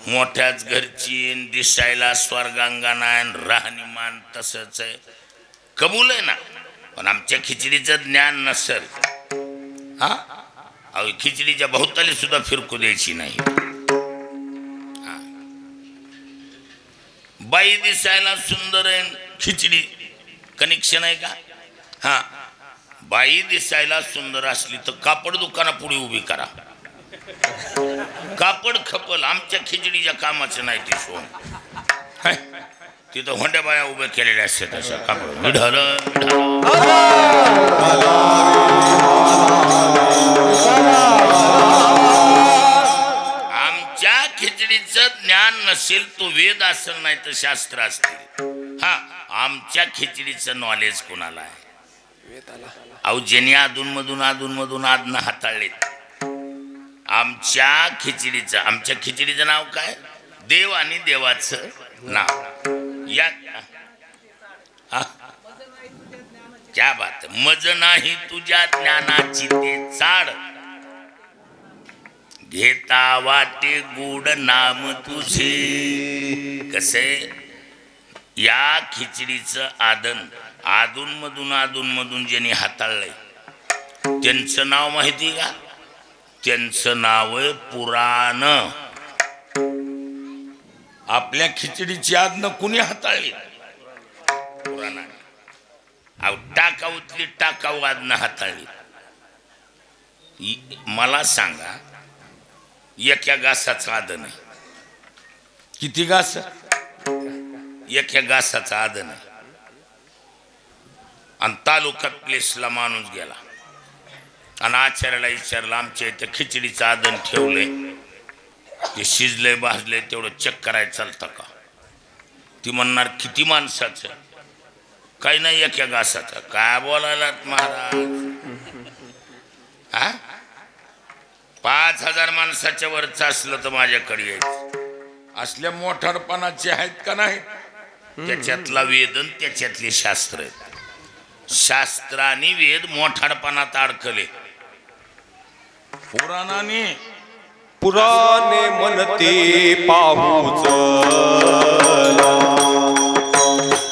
मोठ्याच घरची, दिसायला स्वर्गांगाना, राहणीमान तसंच आहे, कबूल आहे ना. पण आमच्या खिचडीचं ज्ञान नसेल, अहो खिचडीच्या भोवताली सुद्धा फिरकू द्यायची नाही. बाई दिसायला सुंदर आहे, खिचडी कनेक्शन आहे का? बाई दिसायला सुंदर असली तर कापड दुकानापुढे उभी करा, कापड खपल. आमच्या खिचडीच्या कामाचं नाही ती सोन. तिथं होंड्या बाया उभ्या केलेल्या असतात अशा कापड. आमच्या खिचडीचं ज्ञान नसेल तो वेद असेल नाही तर शास्त्र असतील. आमच्या खिचडीचं नॉलेज कोणाला आहे? अहो ज्यांनी अधूनमधून आदनं हाताळलेत. आमच्या खिचडीचं नाव काय? देव आणि देवाचं नाव. या क्या बात. मज नाही तुझ्या ज्ञानाची ते चाड, घेता वाटे गोड नाम तुझे. कसे या खिचडीचं अधूनमधून ज्यांनी हाताळलंय त्यांचं नाव माहिती का? त्यांचं नाव आहे पुराण. आपल्या खिचडीची आदनं कुणी हाताळली? पुराणाने. अहो टाकाऊतली टाकाऊ आदनं हाताळली. मला सांगा, एका घासाचं आदन आहे. किती घास? एका घासाचं आदन आहे. आणि तालुक्यात प्लेसला माणूस गेला आणि आचार्याला विचारलं, आमच्या इथं खिचडीचं आदन ठेवलंय, ते शिजलंय भाजलंय तेवढं चेक करायचं चालतं का? ती म्हणणार किती माणसाचं? काही नाही, एका घासाचं. काय बोलायला महाराज? हा, 5000 माणसाच्या वरचं असलं तर माझ्याकडे यायचं. असल्या मोठारपणाचे आहेत का नाही? त्याच्यातला वेदन त्याच्यातले शास्त्र आहेत. शास्त्र आणि वेद मोठारपणात अडकले. पुराणाने पुराणे म्हणते पाहूच,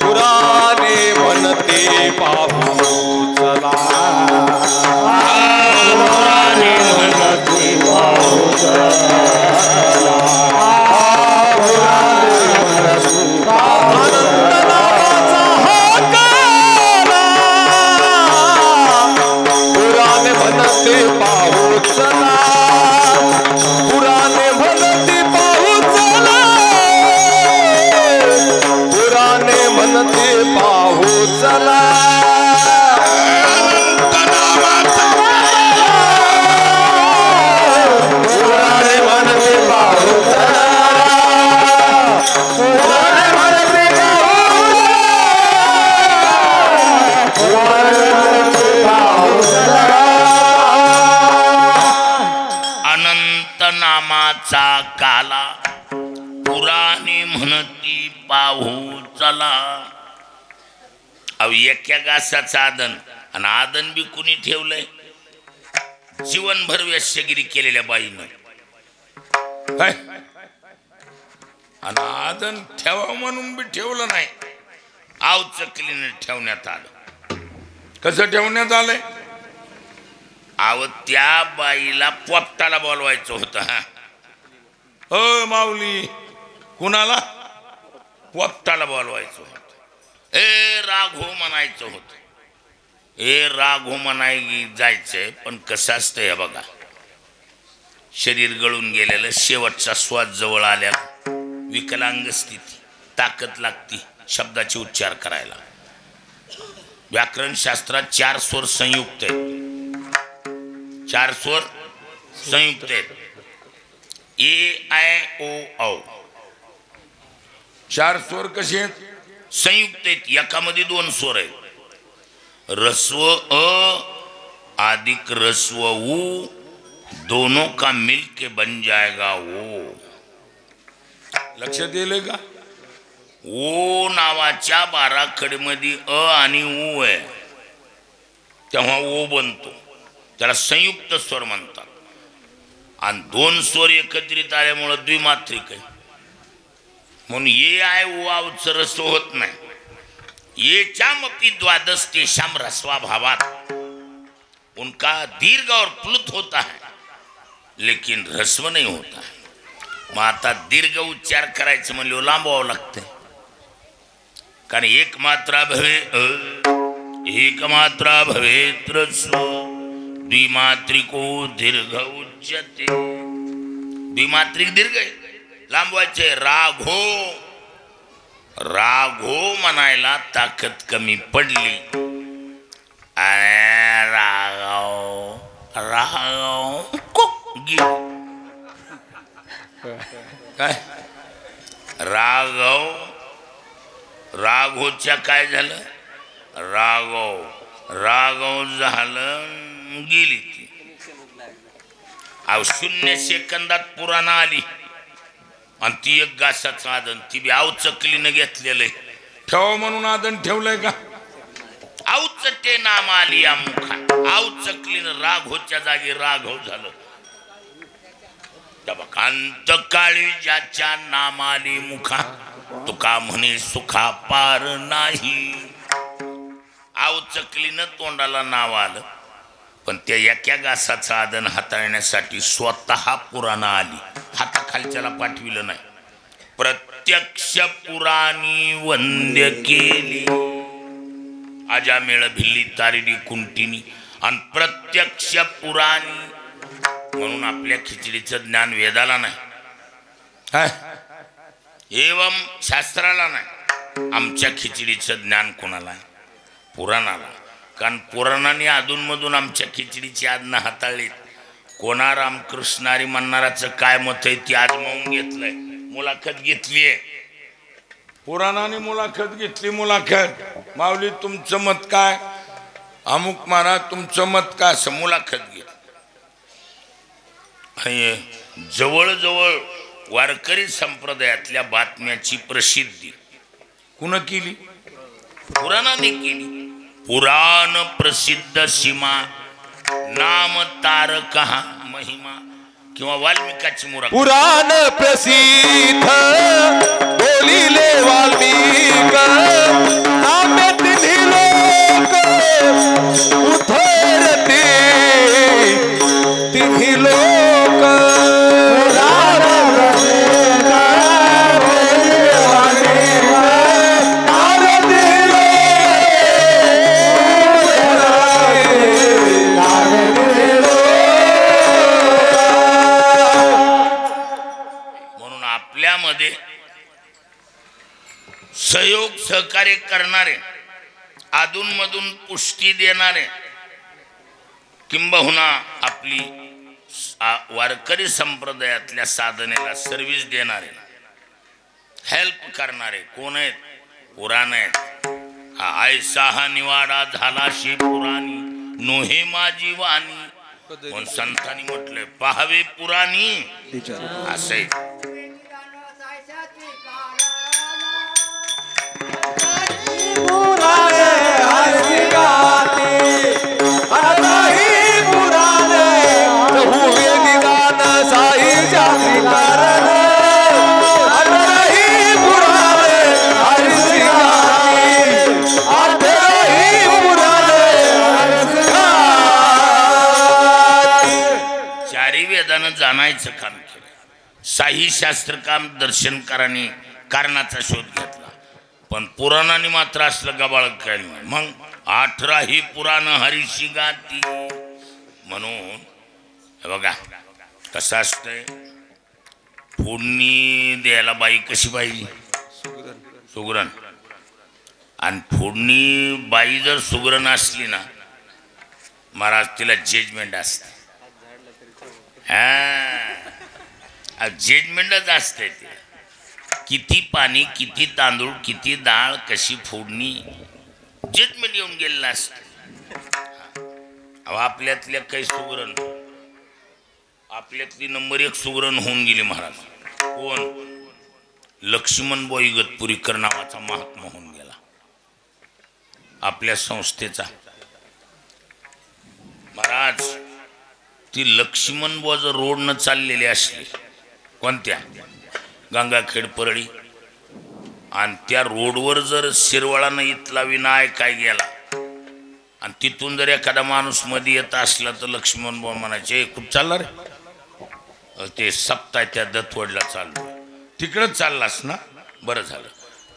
पुराणे म्हणते पाहू चला, पुराणे म्हणते पाहू चला, पुराणे म्हणते पाहू चला, पुराणे म्हणते पाहू चला, पुराणे म्हणते पाहू चला. पुराणे म्हणते पाहू चला, पुराणे म्हणते पाहू चला. अनंत नामाचा काला, पुराणे म्हणती पाहू चला. अहो एका घासाचं आदन, आणि आदन बी कुणी ठेवलंय? जीवनभर वेश्यगिरी केलेल्या बाईनं. काय? आणि आदन ठेवा म्हणून बी ठेवलं नाही, आव चकलीने ठेवण्यात आलं. कसं ठेवण्यात आलंय? आव त्या बाईला पोपटाला बोलवायचं होतं. हा, हो माऊली, कुणाला? पोपटाला बोलवायचं होतं. ए राघो म्हणायचं होतं. ए राघो म्हणाय जायचंय. पण कसं असतं हे बघा, शरीर गळून गेलेलं, शेवटचा श्वास जवळ आल्या, विकलांग स्थिती, ताकद लागती शब्दाचे उच्चार करायला. व्याकरण शास्त्रात 4 स्वर संयुक्त आहेत. 4 स्वर संयुक्त आहेत. ए आय ओ औ. 4 स्वर कसे आहेत? संयुक्त आहेत. एकामध्ये 2 स्वर आहेत. रस्व अ आदिक रस्व उ, दोनों का मिलके बन जाएगा वो. लक्षात येईल का? ओ नावाच्या 12 कडीमध्ये अ आणि उ आहे, तेव्हा ओ बनतो. त्याला संयुक्त स्वर म्हणतात. आणि 2 स्वर एकत्रित आल्यामुळे द्विमात्रिक आहे. म्हणून ये आय ओ आवचं रस्व होत नाही. येच्या मपी द्वादश तेषाम रस्वा भावात, उनका दीर्घ और प्लुत होता है लेकिन रस्व नहीं होता है. मग आता दीर्घ उच्चार करायचं म्हणजे लांबवावं लागतंय. कारण एक मात्रा भवे एक मात्रा भवेत रस्व, द्विमात्रिको दीर्घ उच्यते. द्विमात्रिक दीर्घ आहे, लांबवायचे. राघो, राघो म्हणायला ताकद कमी पडली. अरे राघव राघव काय राघव, राघोच्या काय झालं? राघव राघव झालं, गेली ती. अव 0 सेकंदात पुराणा आली. आणि ती एक घासाचं आदन, ती बी आवचकलीनं घेतलेलं आहे. ठेव म्हणून आदन ठेवलंय का? आवचटे नाम आली या मुखा. आवचकलीनं राघोच्या जागी राघव झालं. अंत काळी ज्याच्या नामाली मुखा, तुका म्हणे सुखा पार नाही. आवचकलीनं तोंडाला नाव आलं, पण त्या एका घासाचं आदन हाताळण्यासाठी स्वतः पुराणा आली. हाताखालच्याला पाठविलं नाही. प्रत्येक प्रत्यक्ष पुराणी वंद्य केली अजामेळ भिल्ली तारिडी कुंटिनी आणि प्रत्यक्ष पुराणी म्हणून आपल्या खिचडीचं ज्ञान वेदाला नाही एवं शास्त्राला नाही आमच्या खिचडीचं ज्ञान कोणाला पुराणाला कारण पुराणाने अधूनमधून आमच्या खिचडीची आज्ञा हाताळलीत कोणा रामकृष्णारी म्हणणाराचं काय मत आहे ती आजमावून घेतलंय मुलाखत घेतलीये पुराणाने मुलाखत घेतली मुलाखत माऊली तुमचं मत काय अमुक महाराज तुमचं मत काय असं मुलाखत घेत आणि जवळजवळ वारकरी संप्रदायातल्या बातम्याची प्रसिद्धी कुणा केली पुराणाने केली पुराण प्रसिद्ध सीमा नाम तारक महिमा किंवा वाल्मिकाची मुरा पुराण प्रसिद्ध बोलिले वाल्मिक नामे तिन्ही लोक उद्धरते तिन्ही लोक सहयोग सहकार्य करणारे अधूनमधून पुष्टी देणारे किंबहुना आपली वारकरी संप्रदायातल्या साधनेला सर्व्हिस देणारे हेल्प करणारे कोण आहेत पुराण आहेत आयसा हा निवाडा झालाशी पुराणी नोहे माझी वाणी म्हणून संतांनी म्हटलंय पहावे पुराणी असे चारी वेदानं जाणायचं काम केलं साही शास्त्र काम दर्शनकारांनी कारणाचा शोध घेतला पण पुराणाने मात्र असलं गबाळ काय नाही मग 18 ही पुराण हरीशी गाती म्हणून हे बघा कसं असतंय फोडणी द्यायला बाई कशी पाहिजे सुगरण आणि फोडणी बाई जर सुगरण असली ना महाराज तिला जजमेंट असते हा जजमेंटच असते ते किती पाणी किती तांदूळ किती डाळ कशी फोडणी जजमेंट येऊन गेलेलं असतं आपल्यातल्या काही सुगरण आपल्यातली नंबर 1 सुगरण होऊन गेली महाराज कोण लक्ष्मण बोई गतपुरीकर नावाचा महात्मा होऊन गेला आपल्या संस्थेचा महाराज ती लक्ष्मण बुवा जर रोडनं चाललेली असली कोणत्या गंगाखेड परळी आणि त्या रोडवर जर शिरवाळानं इथला विनायक काय गेला आणि तिथून जर एखादा माणूस मध्ये येत असला तर लक्ष्मण बुवा म्हणायचे कुठं चालला रे ते सप्ताह त्या दत्तवडला चाललो तिकडंच चाललास ना बरं झालं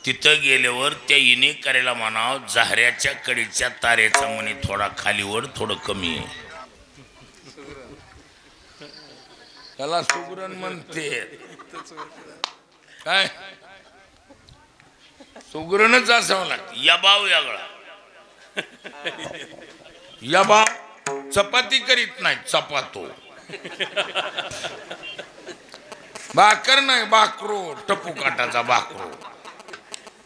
तिथं गेल्यावर त्या इनेकऱ्याला म्हणावं जाहऱ्याच्या कडीच्या तारेचा म्हणे थोडा खालीवर थोडं कमी आहे त्याला सुगरण म्हणते काय सुगरणच असावं लागतं यबाव यागळा यबाव चपाती करीत नाही चपातो भाकर नाही बाकरो टपू काटाचा बाकरो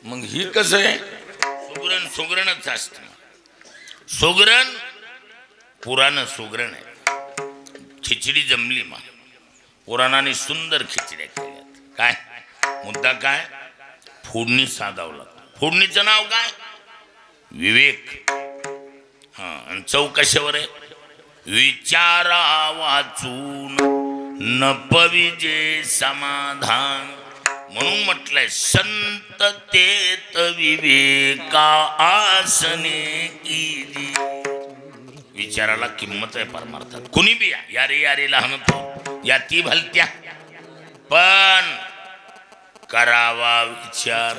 मग ही कसं आहे सुगरण सुगरणच असत सुगरण पुराण सुगरण आहे खिचडी जमली मा पुराणाने सुंदर खिचड्या केल्यात काय मुद्दा काय फोडणी साधावला फोडणीचं नाव काय विवेक हा आणि चौकशावर आहे विचारा वाचून न पविजे समाधान म्हणून म्हटलंय संततेत विवेका आसने कीजी विचाराला किंमत आहे परमार्थात कुणी बी यारे यारे लहान तो या ती भलत्या पण करावा विचार.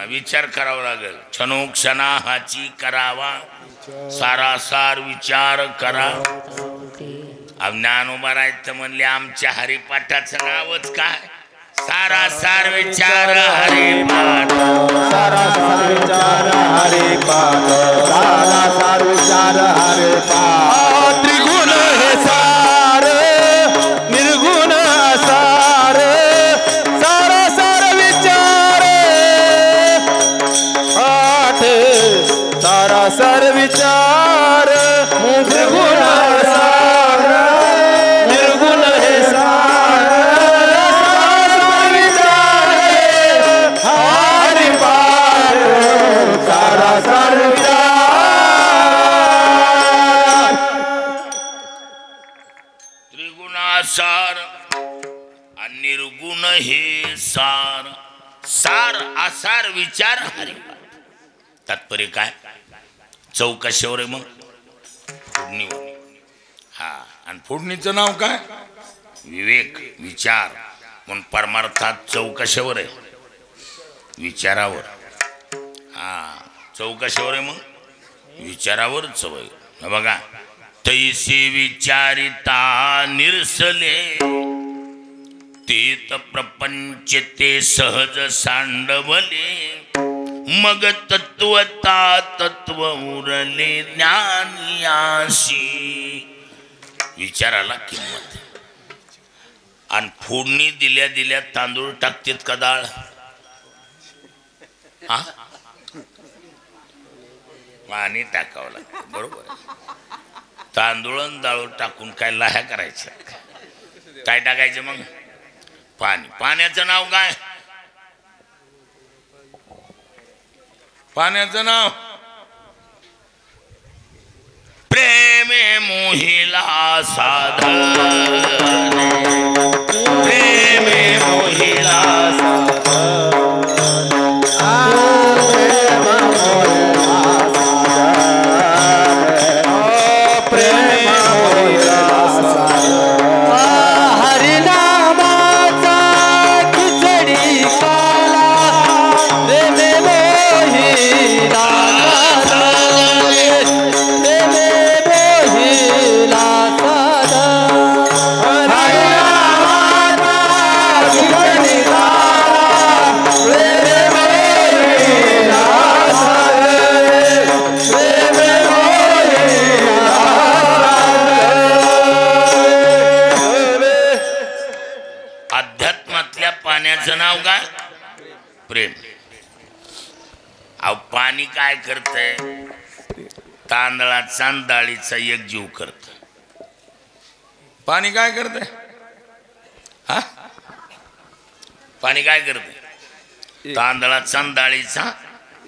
विचार करावा लागेल. क्षणोक्षणा हाची करावा सारासार विचार करा. ज्ञानोबा राहायचं म्हणले आमच्या हरिपाठाचं नावच काय सारासार विचार हरिपाठ. सारासार विचार हरिपाठ. सारासार विचार हरिपाठ. त्रिगुण हे सार निर्गुण सार सारासार विचार आठ. सारासार विचार निर्गुण सार निर्गुण हे सार सारासार विचार हरिपाठ. सारासार विचार त्रिगुणासार आणि निर्गुण हे सार. सार आसार विचार हरिपाठ. तात्पर्य काय? चौकशावर आहे. मग फोडणीवर. हा, आणि फोडणीचं नाव काय? विवेक विचार. म्हणून परमार्थात चौकशावर आहे, विचारावर. हा, चौकशावर आहे मग विचारावर चवय. बघा, तैसे विचारिता निरसले तेत प्रपंच ते सहज सांडवले. मग तत्वता तत्व उरले ज्ञानियाशी. विचाराला किंमत. आणि फोडणी दिल्या दिल्या तांदूळ टाकतेत का डाळ? हा, पाणी टाकावं लागतं. बरोबर. तांदूळ आणि डाळ टाकून काय लाह्या करायच्या? काय टाकायचं मग? पाणी. पाण्याचं नाव काय? पाण्याचं नाव प्रेमे मोहिला साधन. प्रेमे मोहिला नाव काय? प्रेम. अहो, पाणी काय करतंय? तांदळाचा आणि डाळीचा एक जीव करत. पाणी काय करतंय? हा, पाणी काय करतंय? तांदळाचा आणि डाळीचा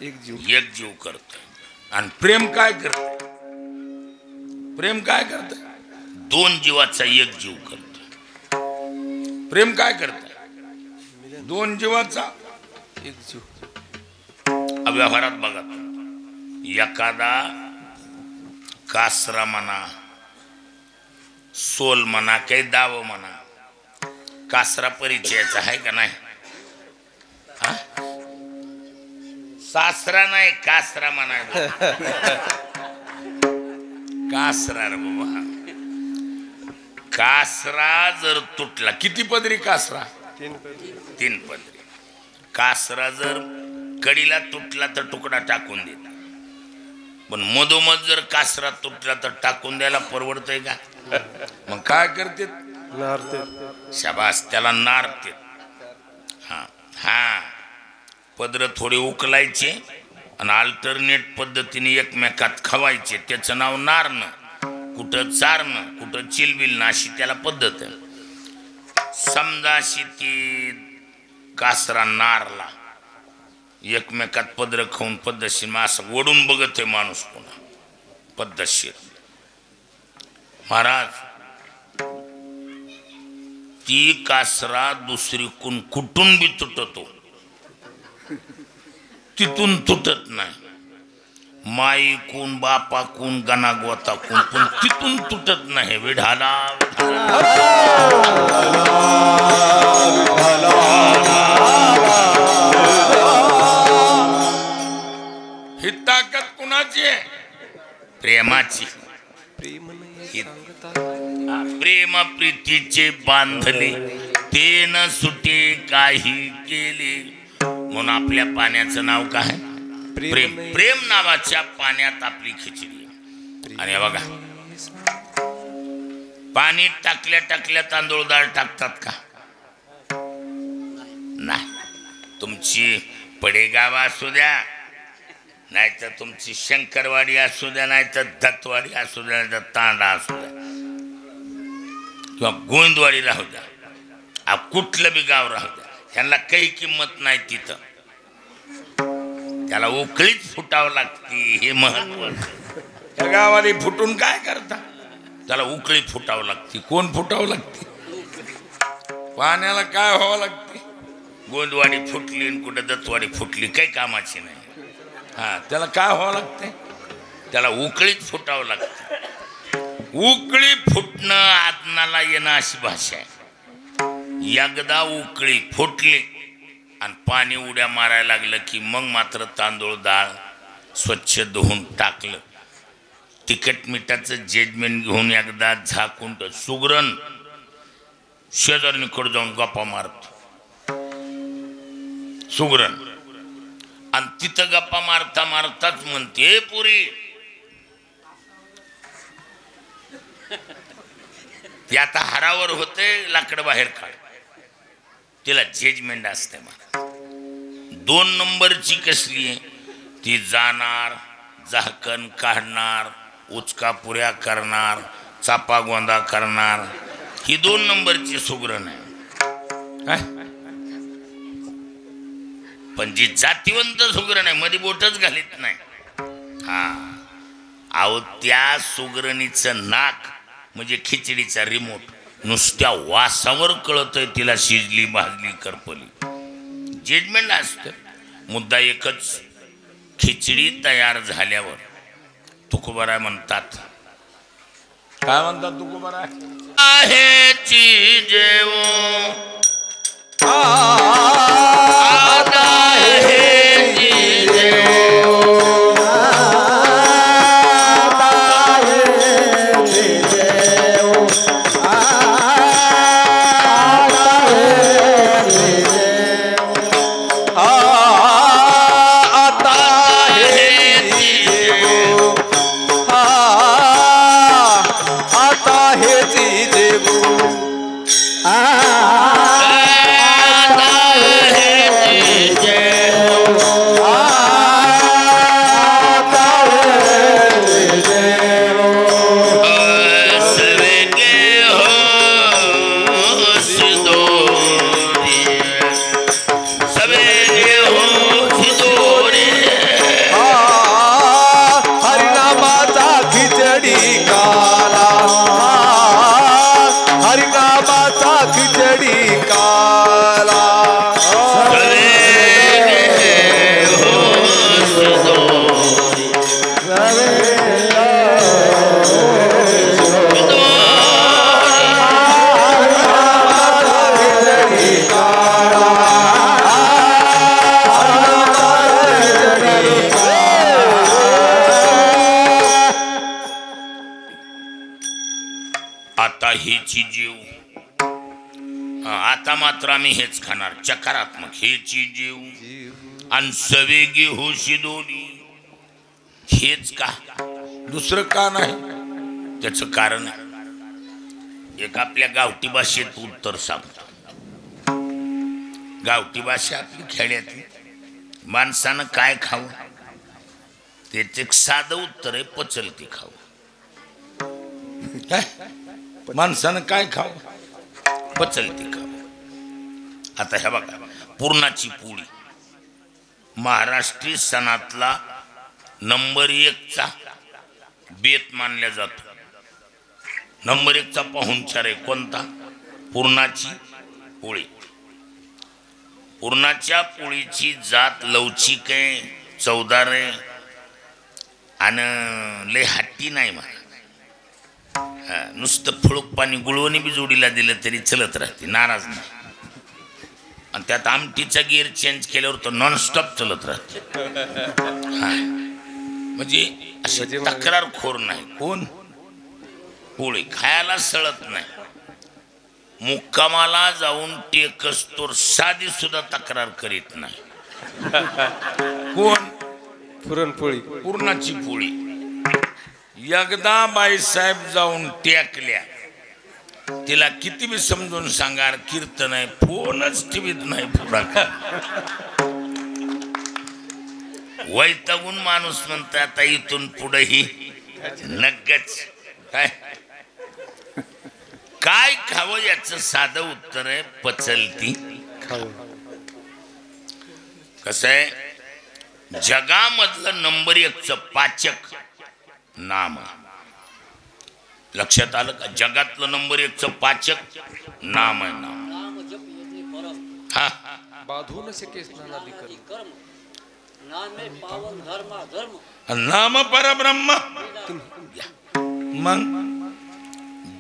एक जीव करत. आणि प्रेम काय करत? प्रेम काय करत? दोन जीवाचा एक जीव करत. प्रेम काय करत? दोन जीवाचा एक जीव. व्यवहारात बघा, एखादा कासरा म्हणा, सोल म्हणा, काही दाव म्हणा, कासरा परिचयाचा आहे का नाही? हा, सासरा नाही, कासरा म्हणा. कासरा रे बाबा. कासरा जर तुटला, किती पदरी कासरा? तीन पदरी. कासरा जर कडीला तुटला तर तुकडा टाकून देत. पण मधोमध जर कासरा तुटला तर टाकून द्यायला परवडतंय का? मग काय करते? शाबास, त्याला नारते. हा हा, पदर थोडे उकलायचे आणि अल्टरनेट पद्धतीने एकमेकात खवायचे. त्याचं नाव नारणं. कुठं चारणं, कुठं चिलबिलणं, अशी त्याला पद्धत आहे. समजा अशी ती कासरा नारला, एकमेकात पदर खाऊन पद्धतशीर असं ओढून बघत आहे माणूस पुन्हा पद्धतशीर. महाराज, ती कासरा दुसरी कुठून बी तुटतो, तिथून तुटत नाही. माई कोण बापा कोण गणा गोता कोण पण तिथून तुटत नाही विढाला ही ताकद कुणाची आहे प्रेमाची प्रेम प्रीतीचे बांधले ते न सुटे काही केले म्हणून आपल्या पाण्याचं नाव काय प्रेम प्रेम नावाच्या पाण्यात आपली खिचडी आणि बघा पाणी टाकल्या टाकल्या तांदूळ डाळ टाकतात का नाही तुमची पडेगाव असू द्या नाहीतर तुमची शंकरवाडी असू द्या नाहीतर दत्तवाडी असू द्या नाहीतर तांडा असू द्या किंवा गोविंदवाडी राहू द्या कुठलं बी गाव राहू द्या त्यांना काही किंमत नाही तिथं त्याला उकळीच फुटावं लागते हे महत्वाचं त्या गावाला फुटून काय करता त्याला उकळी फुटावं लागते कोण फुटावं लागते पाण्याला काय व्हावं लागते गोंदवाडी फुटली आणि कुठं दत्तवाडी फुटली काही कामाची नाही हा त्याला काय व्हावं लागते त्याला उकळीच फुटावं लागते उकळी फुटणं आत्माला येणं अशी भाषा आहे एकदा उकळी फुटली आणि पाणी उड्या मारायला लागलं की मग मात्र तांदूळ डाळ स्वच्छ धुवून टाकलं तिखट मिठाचं जजमेंट घेऊन एकदा झाकून सुगरण शेजारणीकडे जाऊन गप्पा मारतो सुगरण आणि तिथं गप्पा मारता मारताच म्हणते पुरी ती आता हारावर होते लाकड बाहेर काढ तिला जजमेंट असते मला 2 नंबरची कसली आहे ती जाणार झाकण काढणार उचका पुऱ्या करणार चापा गोंदा करणार ही 2 नंबरची सुगरण आहे पण जी जातीवंत सुगरण आहे मध्ये बोटच घालीत नाही हा अहो त्या सुगरणीचं नाक म्हणजे खिचडीचा रिमोट नुसत्या वासावर कळतंय तिला शिजली भाजली करपली जजमेंट असतं मुद्दा एकच खिचडी तयार झाल्यावर तुकोबाराय म्हणतात काय म्हणतात तुकोबाराय आहे चीजेव आता मात्र आम्ही हेच खाणार चकारात्मक हेची जीव आणि सवेगी होशी दोन्ही हेच का दुसरं का नाही त्याचं कारण एक आपल्या गावठी भाषेत उत्तर सांगतो गावठी भाषा आपली खेड्यातली माणसानं काय खावं त्याचे एक साधं उत्तर आहे पचलती खाऊ माणसानं काय खावं पचलती खावं आता हे बघा पुरणाची पोळी महाराष्ट्रीय सणातला नंबर 1चा बेत मानला जातो नंबर 1चा पाहुणचार आहे कोणता पुरणाची पोळी पुरणाच्या पोळीची जात लवचिक आहे चवदार आहे आणि लय हट्टी नाही म्हणा. नुसतं फुळूक पाणी गुळवणी बी जोडीला दिलं तरी चलत राहते, नाराज नाही. आणि त्यात आमटीचा गिअर चेंज केल्यावर तर नॉनस्टॉप चलत राहते. हा म्हणजे अशी तक्रारखोर नाही. कोण? पोळी खायला सळत नाही. मुक्कामाला जाऊन टेकस्तोर साधी सुद्धा तक्रार करीत नाही. कोण? पुरणपोळी. पूर्णाची पोळी. एकदा बाईसाहेब जाऊन टेकल्या, तिला किती बी समजून सांगा कीर्तन आहे, फोनच टीव्हीत नाही पुढा. वैतागून माणूस म्हणतो आता इथून पुढेही नक्कीच काय खावं याचं साधं उत्तर आहे, पचलती खाऊ. कसं आहे, जगामधलं नंबर 1चं पाचक नाम. लक्षात आलं का? जगातलं नंबर 1चं पाचक नाम आहे. नाम हा बाधून शकेस नानादी कर्म. नाम परब्रह्म. मग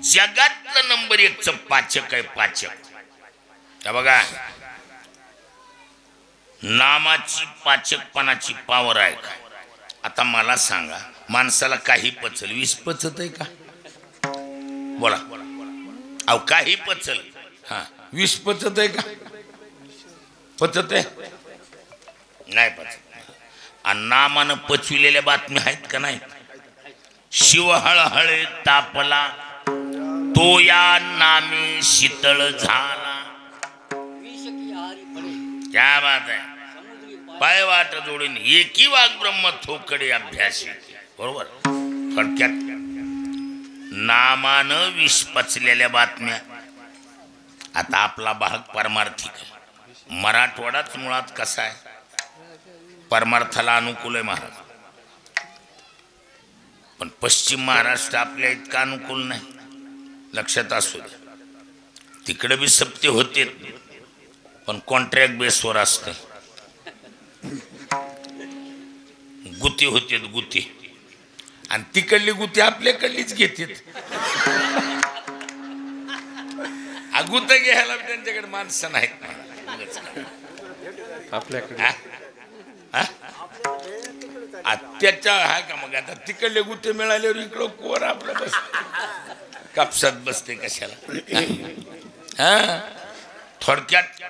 जगातलं नंबर 1चं पाचक आहे. पाचक हे बघा, नामाची पाचकपणाची पावर आहे का? आता मला सांगा, माणसाला काही पचल, विष पचत आहे का? बोला. अहो काही पचल, हा विष पचत आहे का? पचत आहे? नाही पचत. आणि नामानं पचविलेल्या बातम्या आहेत का नाही? शिव हळहळे तापला, तो या नामे शीतळ झाला. क्या बात आहे. पाय वाट जोडून एकी वाघ ब्रह्म थोकडे अभ्यासी. बरोबर. थोडक्यात नामानं विष पचलेल्या बातम्या. आता आपला भाग परमार्थिक आहे. मराठवाडाच मुळात कसा आहे, परमार्थाला अनुकूल आहे महाराज. पण पश्चिम महाराष्ट्र आपल्या इतका अनुकूल नाही. लक्षात असू दे. तिकडे बी सप्ते होते पण कॉन्ट्रॅक्ट बेसवर असते. गुती होते गुती, आणि तिकडली गुती आपल्याकडलीच घेतात. गुत घ्यायला त्यांच्याकडे माणसं नाहीत आपल्याकडे. त्याच्या हा का? मग आता तिकडले गुते मिळाल्यावर इकडं कोर आपलं बस कापसात बसते कशाला? हा थोडक्यात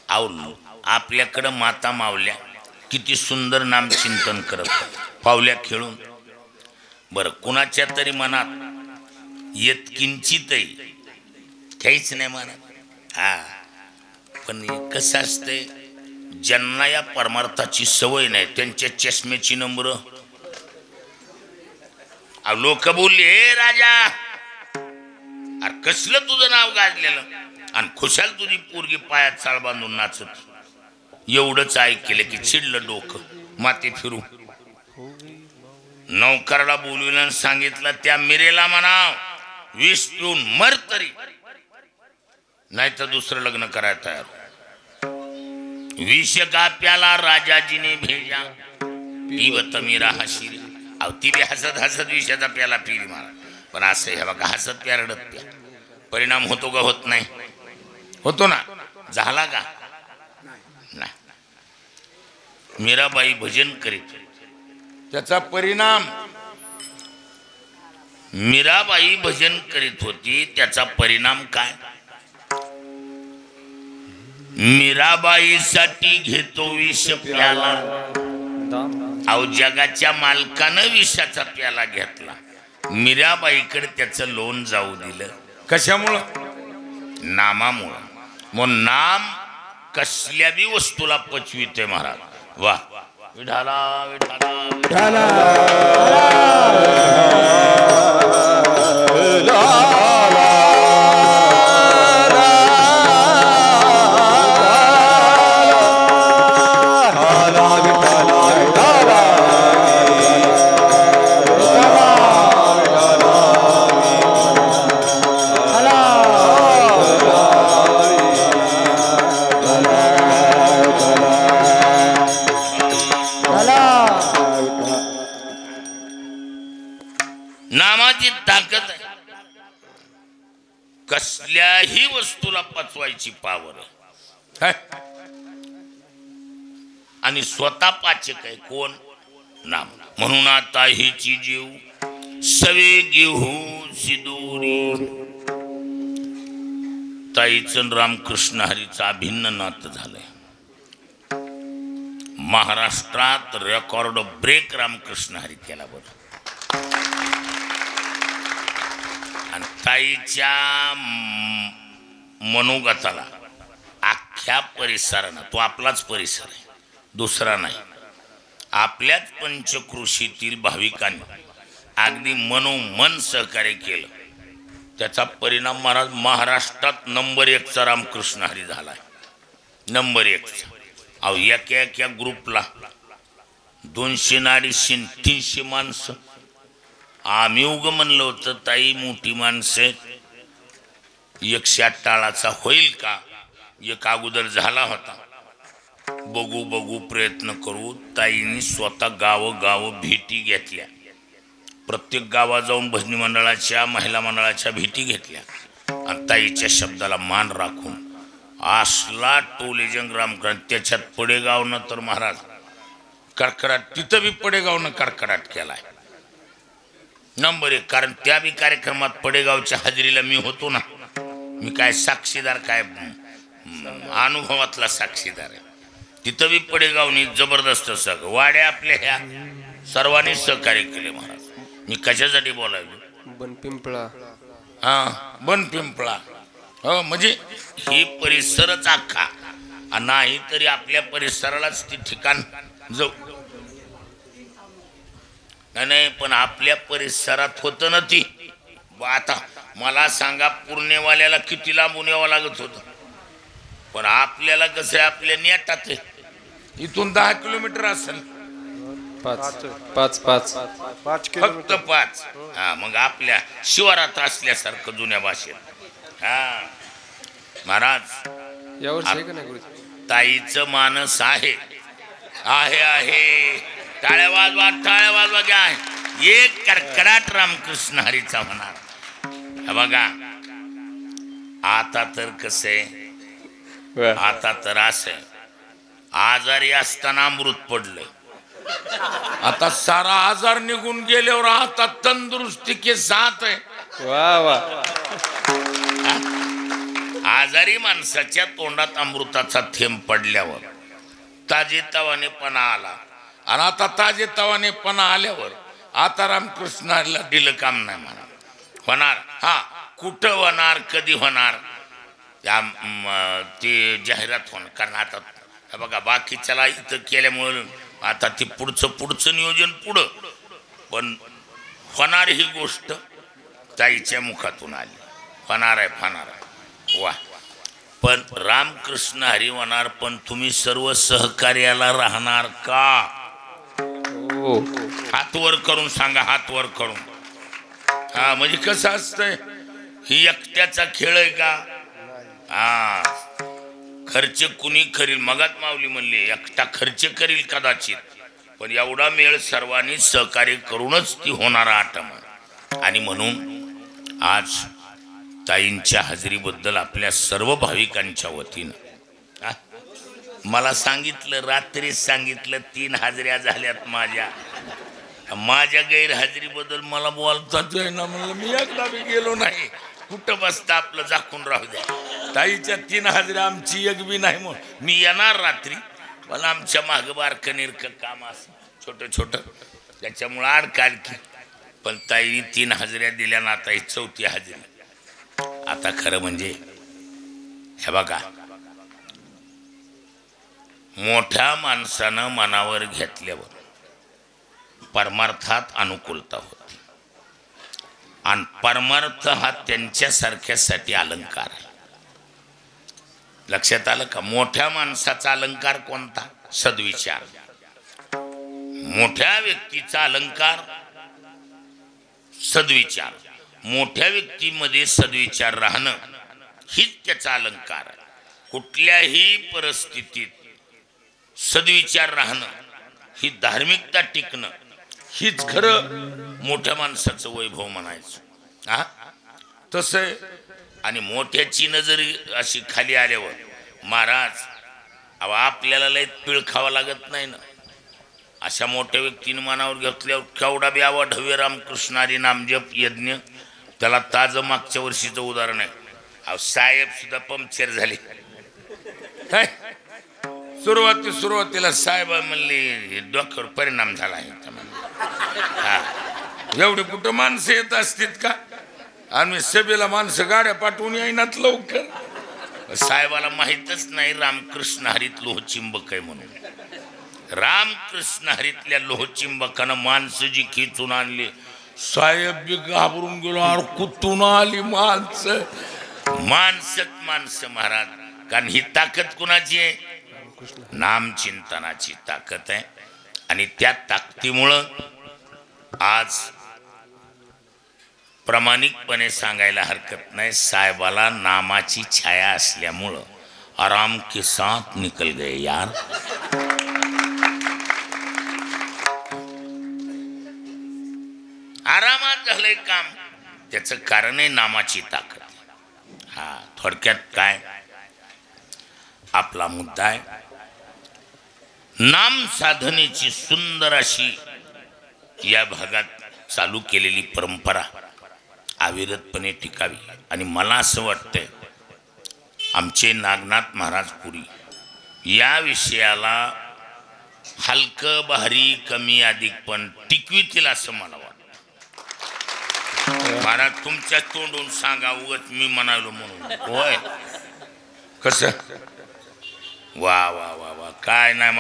आवडलो. आपल्याकडं माता मावल्या किती सुंदर नाम चिंतन करत पावल्या खेळून. बरं, कुणाच्या तरी मनात येत किंचितही काहीच नाही म्हणत. हा पण कसं असतंय, ज्यांना या परमार्थाची सवय नाही त्यांच्या चष्म्याची नंबर. लोक बोलले, हे राजा, अरे कसलं तुझं नाव गाजलेलं, आणि खुशाल तुझी पोरगी पायात चाळ बांधून नाचत. एवढंच ऐकलं की चिडलं डोकं, माती फिरू. नौकरला बोलविलं, सांगितलं त्या मिरेला म्हणाव विष पिऊन मर तरी, नाही तर दुसरं लग्न करायला तयार. विष का प्याला राजाजीने भेजा, पिवत मीरा हसी. अहो ती बी हसत हसत विषाचा प्याला पिली मला. पण असं हे बघा, हसत प्या रडत प्या, परिणाम होतो का? होत नाही. होतो ना? झाला का? नाही. मीराबाई भजन करीत, त्याचा परिणाम. मीराबाई भजन करीत होती, त्याचा परिणाम काय? मीराबाईसाठी घेतो विष प्याला. अहो जगाच्या मालकानं विषाचा प्याला घेतला, मीराबाईकडे त्याचं लोन जाऊ दिलं. कशामुळं? नामामुळं. मग नाम कसल्या बी वस्तूला पचविते महाराज. वा विठाला विठाला विठाला. Hello. कुठल्याही वस्तूला पचवायची पावर आहे आणि स्वतः पाचक आहे कोण नाम. म्हणून आता हिची जीव सवे घेऊ सिदोरी. ताईचं रामकृष्ण हरीचं अभिन्न नातं झालंय. महाराष्ट्रात रेकॉर्ड ब्रेक रामकृष्ण हरी केला बरं. आणि ताईच्या मनोगताला अख्ख्या परिसरानं, तो आपलाच परिसर आहे दुसरा नाही, आपल्याच पंचकृषीतील भाविकांनी अगदी मनोमन सहकार्य केलं. त्याचा परिणाम महाराज महाराष्ट्रात नंबर 1चा रामकृष्ण हरी झालाय. नंबर 1चा. अहो एका ग्रुपला 200 250 300 माणसं. आम्ही उग म्हणलं होतं ताई मोठी माणसं 108 टाळाचा होईल का. एक अगोदर झाला होता. बघू प्रयत्न करू. ताईंनी स्वतः गावोगावं भेटी घेतल्या. प्रत्येक गावात जाऊन भजनी मंडळाच्या महिला मंडळाच्या भेटी घेतल्या आणि ताईच्या शब्दाला मान राखून आसला टोलेजंग रामकृष्ण. त्याच्यात पडेगावनं तर महाराज कडकडाट, तिथं बी पडेगावनं कडकडाट केलाय नंबर 1. कारण त्या बी कार्यक्रमात पडेगावच्या हजेरीला मी होतो ना. मी काय साक्षीदार, काय अनुभवातला साक्षीदार आहे. तिथं बी पडेगावनी जबरदस्त वाड्या आपल्या ह्या सर्वांनी सहकार्य केले महाराज. मी कशासाठी बोलायलो. बनपिंपळा. बनपिंपळा. हो म्हणजे ही परिसरच अख्खा नाही तरी आपल्या परिसरालाच ती ठिकाण जाऊ नाही. पण आपल्या परिसरात होतं ना ती. आता मला सांगा पुरणेवाल्याला किती लांबून यावं लागत होतं. पण आपल्याला कसं आहे आपल्या नेटात आहे. इथून 10 किलोमीटर असेल. 5 फक्त 5. हा मग आपल्या शिवारात असल्यासारखं जुन्या भाषेत. हा महाराज यावर्षी का नाही ताईचं मानस आहे आहे आहे. टाळ्या वाजवा घ्या. एक कडकडाट रामकृष्ण हरीचा होणार. बघा आता तर कसं आहे, आता तर असं आजारी असताना अमृत पडलं. आता सारा आजार निघून गेल्यावर आता तंदुरुस्ती के साथ आहे. वा वा. आजारी माणसाच्या तोंडात अमृताचा थेंब पडल्यावर ताजेतवानेपणा आला. आणि आता ताजेतवानेपणा आल्यावर आता रामकृष्णाला दिलं काम नाही म्हणा. होणार. हा कुठं होणार, कधी होणार त्या ते जाहिरात होणार. कारण आता बघा बाकीच्याला इथं केल्यामुळे आता ते पुढचं नियोजन पुढं. पण होणार ही गोष्ट ताईच्या मुखातून आली. होणार आहे. वा. पण रामकृष्ण हरी होणार. पण तुम्ही सर्व सहकार्याला राहणार का. हात वर करून सांगा. हात वर करून. हा म्हणजे कसं असतंय, ही एकट्याचा खेळ आहे का. हा खर्च कुणी करील. मगात माऊली म्हणले एकटा खर्च करील कदाचित, पण एवढा मेळ सर्वांनी सहकार्य करूनच ती होणारा आटम. आणि म्हणून आज ताईंच्या हजेरीबद्दल आपल्या सर्व भाविकांच्या वतीनं मला सांगितलं, रात्री सांगितलं 3 हाजऱ्या झाल्यात माझ्या. माझ्या गैरहजेरीबद्दल मला बोलतात ना. म्हणलं मी एकदा बी गेलो नाही. कुठं बसता आपलं झाकून राहू द्या. ताईच्या 3 हाजऱ्या आमची एक बी नाही. मग मी येणार रात्री. मला आमच्या मागं बारकं निरकं काम असं छोटं त्याच्यामुळं अडकाल की. पण ताईने 3 हाजऱ्या दिल्या ना. आता ही 4थी हाजरी. आता खरं म्हणजे हे बघा, मोठ्या माणसानं मनावर घेतल्यावर परमार्थात अनुकूलता होती. आणि परमार्थ हा त्यांच्यासारख्यासाठी अलंकार आहे. लक्षात आलं का. मोठ्या माणसाचा अलंकार कोणता. सद्विचार. मोठ्या व्यक्तीचा अलंकार सद्विचार. मोठ्या व्यक्तीमध्ये सद्विचार राहणं हीच त्याचा अलंकार आहे. कुठल्याही परिस्थितीत सद्विचार राहणं, ही धार्मिकता टिकणं हीच खरं मोठ्या माणसाचं वैभव म्हणायचं. हा तसं आणि मोठ्याची नजर अशी खाली आल्यावर महाराज अहो आपल्याला लय पिळ खावा लागत नाही ना. अशा मोठ्या व्यक्तीने मनावर घेतल्यावर केवढा ब्यावा ढव्य रामकृष्ण हरी नामजप यज्ञ. त्याला ताजं मागच्या वर्षीचं उदाहरण आहे. अहो साहेब सुद्धा पंक्चर झाले. काय सुरुवातीला साहेब म्हणले डोक्यावर परिणाम झाला आहे. हा एवढे कुठं माणसं येत असतील का. आम्ही सभेला माणसं गाड्या पाठवून येईनात लवकर. साहेबाला माहीतच नाही रामकृष्ण हरीत लोहचिंबक आहे म्हणून. रामकृष्ण हरीतल्या लोहचिंबकानं माणसं जी खिचून आणली. साहेब बी घाबरून गेलो. अरे कुठून आली माणसं. माणसं महाराज. कारण ही ताकद कुणाची आहे. नामचिंतनाची ताकद आहे. आणि त्या ताकदीमुळं आज प्रामाणिकपणे सांगायला हरकत नाही साहेबाला नामाची छाया असल्यामुळं आराम के साथ निकल गए यार. आरामात झालंय काम. त्याचं कारण आहे नामाची ताकद. हा थोडक्यात काय आपला मुद्दा आहे. नाम साधनेची सुंदर अशी या भागात चालू केलेली परंपरा अविरतपणे टिकावी. आणि मला असं वाटतंय आमचे नागनाथ महाराज पुरी या विषयाला हलकं भारी कमी अधिक पण टिकवितील असं मला वाटतं. महाराज तुमच्या तोंडून सांगा उगत मी म्हणालो म्हणून. होय कसं वा वा वा वा. काय नाही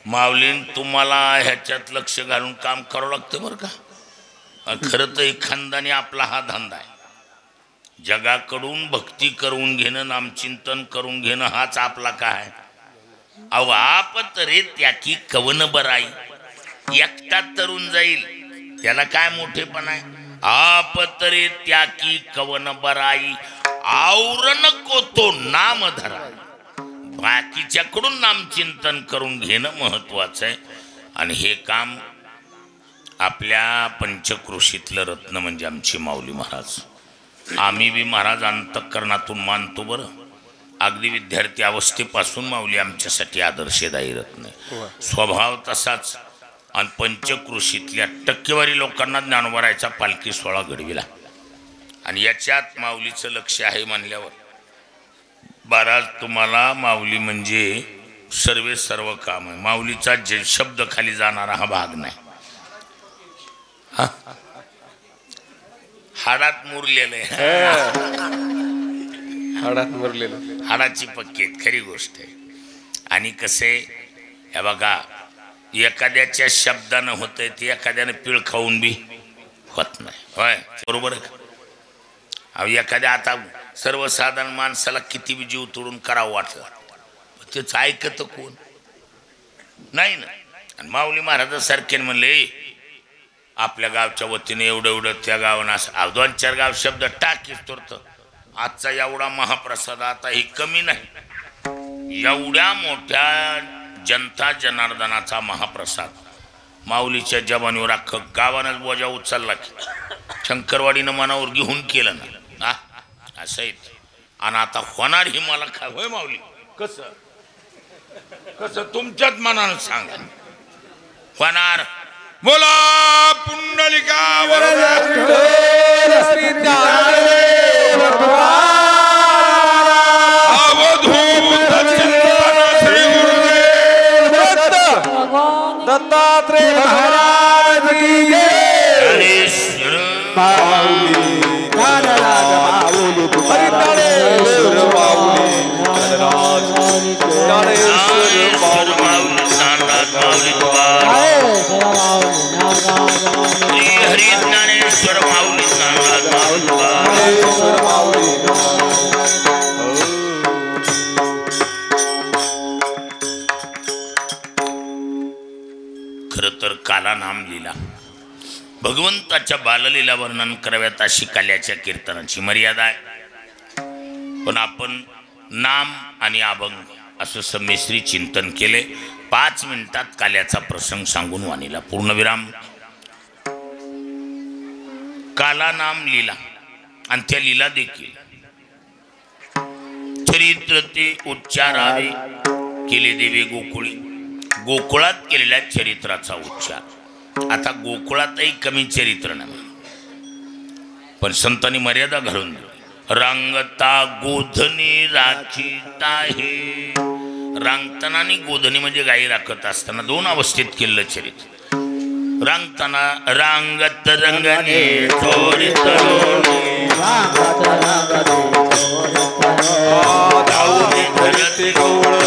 माऊलीन तुम्हाला ह्याच्यात लक्ष घालून काम करावं लागतं बरं का. खरं तर खानदानी आपला हा धंदा आहे. जगाकडून भक्ती करून घेणं नामचिंतन करून घेणं हाच आपला काय. अहो आप तरे त्याकी कवन बराई. एकटा तरुण जाईल त्याला काय मोठेपण आहे. आप तरे त्याकी कवन बराई आवर नको तो नाम धरा. बाकीच्याकडून नामचिंतन करून घेणं महत्वाचं आहे. आणि हे काम आपल्या पंचक्रोशीतलं रत्न म्हणजे आमचे माऊली महाराज. आम्ही बी महाराज अंतःकरणातून मानतो बरं. अगदी विद्यार्थी अवस्थेपासून माऊली आमच्यासाठी आदर्शदायी रत्न. स्वभाव तसाच. आणि पंचक्रोशीतल्या टक्केवारी लोकांना ज्ञानोबरायचा पालखी सोहळा घडविला. आणि याच्यात माऊलीचं लक्ष आहे म्हणल्यावर महाराज तुम्हाला माऊली म्हणजे सर्व काम आहे. माऊलीचा जे शब्द खाली जाणारा हा भाग नाही. हाडात मुरलेलं आहे. हाडात मुरलेलं. हाडाची पक्की आहेत खरी गोष्ट आहे. आणि कसे हे बघा एखाद्याच्या शब्दानं होतंय ते एखाद्यानं पिळ खाऊन बी होत नाही. होय बरोबर आहे. अहो एखाद्या आता सर्वसाधारण माणसाला किती बी जीव तोडून करावं वाटलं तेच ऐकत कोण नाही ना. आणि माऊली महाराजासारखे म्हणले आपल्या गावच्या वतीने एवढं त्या गावानं असं 2-4 गाव शब्द टाकीच तोरत. आजचा एवढा महाप्रसाद आता ही कमी नाही. एवढ्या मोठ्या जनता जनार्दनाचा महाप्रसाद माऊलीच्या जबानीवर अख्खं गावानंच बोजा उचलला की शंकरवाडीनं मनावर घेऊन केलं ना. असं आहे. आणि आता होणार ही मला काय होय माऊली. कसं तुमच्याच मनानं सांगा होणार. बोला पुंडलिका दत्तात्रेय महाराज की जय. माऊली ज्ञानराज माऊली तुकाराम माऊली ज्ञानेश्वर माऊली हरी ज्ञानेश्वर माऊली खर तर काला नाम लीला भगवंताच्या बाललीला वर्णन कराव्यात अशी काल्याच्या कीर्तनाची मर्यादा आहे. पण आपण नाम आणि अभंग असं संमिश्री चिंतन केले. 5 मिनिटात काल्याचा प्रसंग सांगून वाणीला पूर्णविराम. काला नाम लीला आणि त्या लीला देखील चरित्र ते उच्चारावे केले देवे गोकुळी. गोकुळात केलेल्या चरित्राचा उच्चार. आता गोकुळातही कमी चरित्र नाही, पण संतांनी मर्यादा घालून दिली. रांगता गोधनी राखीता हे. रांगताना आणि गोधनी म्हणजे गाई राखत असताना दोन अवस्थेत केलेलं चरित्र. रांगताना रांगत रंगणे चोरी तरुणी धावणे धरती गवळ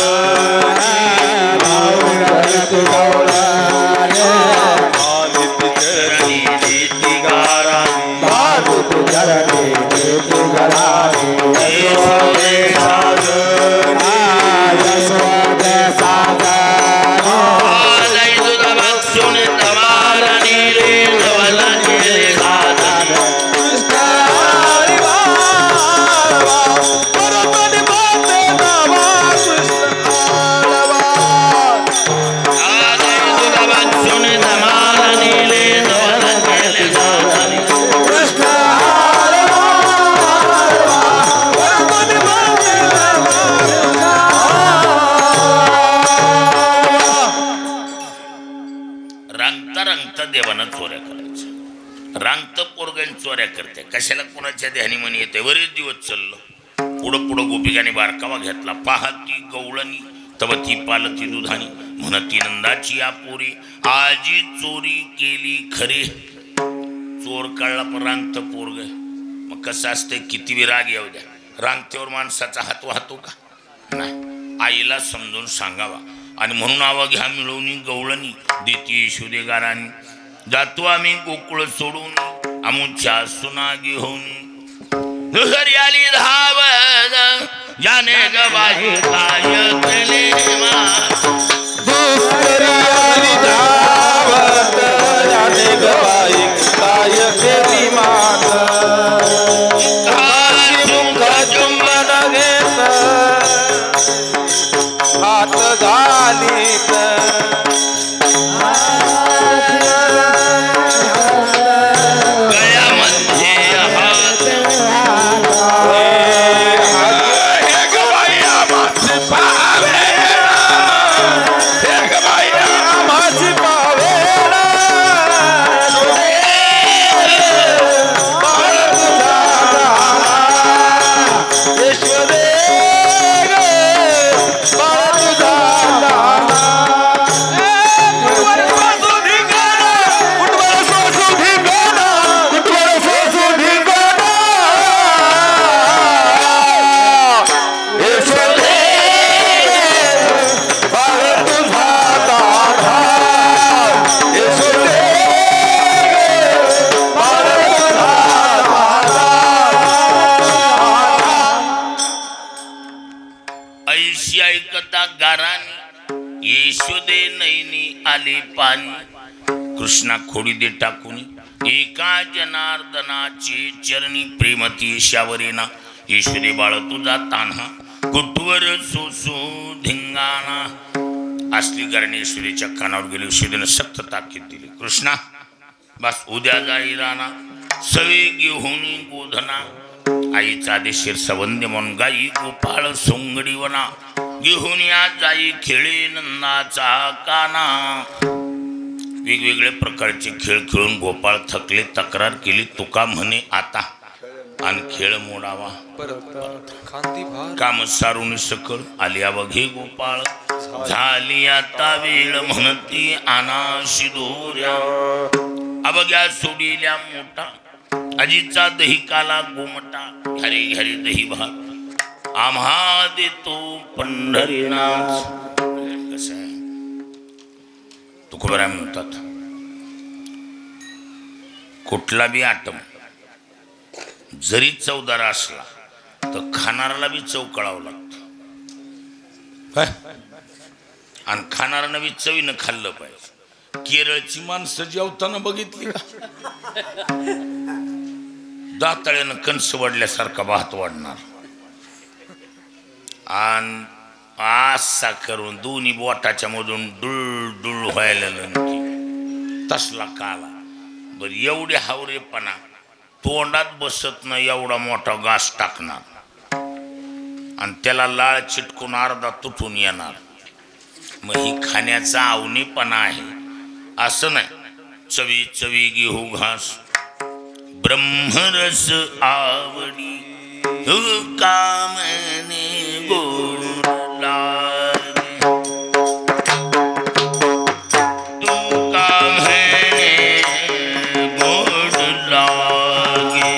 चोऱ्या करते. कशाला कोणाच्या ध्यानी म्हणी येते. बरेच दिवस चाललो. पुढं पुढं गोपिकाने बारकावा घेतला. पाहती गवळणी तव ती पालती दुधानी म्हणती नंदाची आपोरी आजी चोरी केली खरे. चोर काढला पण रांगत पोरग. मग कसं असतंय किती बी राग येऊ द्या, रांगतेवर माणसाचा हात वाहतो का नाही. आईला समजून सांगावा. आणि म्हणून आवा घ्या मिळवणी गवळणी देती यशोदे गारानी. जातो आम्ही गोकुळ सोडून आमुच्या सुना घेऊन. दुसरी आली धावत जाने गवाही काय केले दुसरी आली धावत जाने गवाही काय केली मात. मुख चुंबन घेत हात घालीत यशोदे नैनी आले पाणी. कृष्णा खोडी दे टाकून एका जनार्दनाचे चरणी प्रेमती शावरेना. यशोदे बाळ तुझा तान्हा कुटवर सोसू धिंगाणा. असली गारणी यशोदेच्या कानावर गेली. यशोदेनं सक्त ताकीद दिली. कृष्णा बस उद्या जाई राणा सवे घेऊन गोधना. आईचा आदेशीर सवंद्य म्हणून गाई गोपाळ सोंगडी वना. घेऊन या जाई खेळे नंदाचा काना. वेगवेगळे प्रकारचे खेळ खेळून गोपाळ थकले. तक्रार केली तुका म्हणे आता आणि खेळ मोडावा. काम सारून सकळ आल्या बघे गोपाळ. झाली आता वेळ म्हणती आनाशी दोऱ्या. अबग्या सोडिल्या मोठा आजीचा दही काला गोमटा. घरी घरी दही भात आम्हा देतो पंढरीनाथ. कसं आहे तुकोबराय म्हणतात कुठला बी आटम जरी चवदारा असला तर खाणाऱ्याला बी चव कळावं लागतं. आणि खाणाऱ्यानं बी चवीनं खाल्लं पाहिजे. केरळची माणसं जेवताना बघितली का दाताळ्यानं कणस वाढल्यासारखा भात वाढणार आणि आसा करून दोन्ही बोटाच्या मधून डुळ डुळ व्हायला तसला काला. बर एवढे हावरेपणा तोंडात बसत नाही. एवढा मोठा घास टाकणार आणि त्याला लाळ चिटकून अर्धा तुटून येणार. मग ही खाण्याचा अवनीपणा आहे असं नाही. चवी चवी घेऊ घास ब्रह्मरस आवडी कामने गोड लागे तू कामने गोड लागे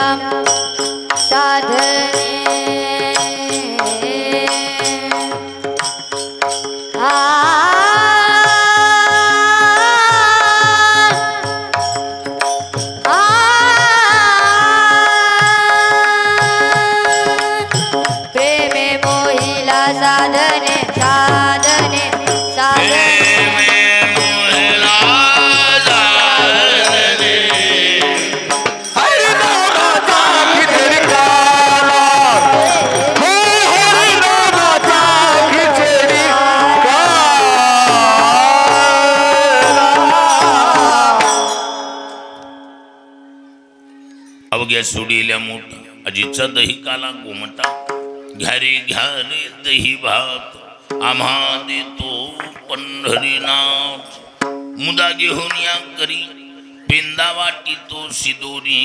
साधने प्रेमे मोहिला साधने साधने साधने अवघ्या सोडील्या मोठा अजीचा दही काला गोमटा घ्या रे घ्या रे दही भात आम्हा देतो पंढरीनाथ मुदा घेऊन या करी पेंदा वाटी तो सिदोरी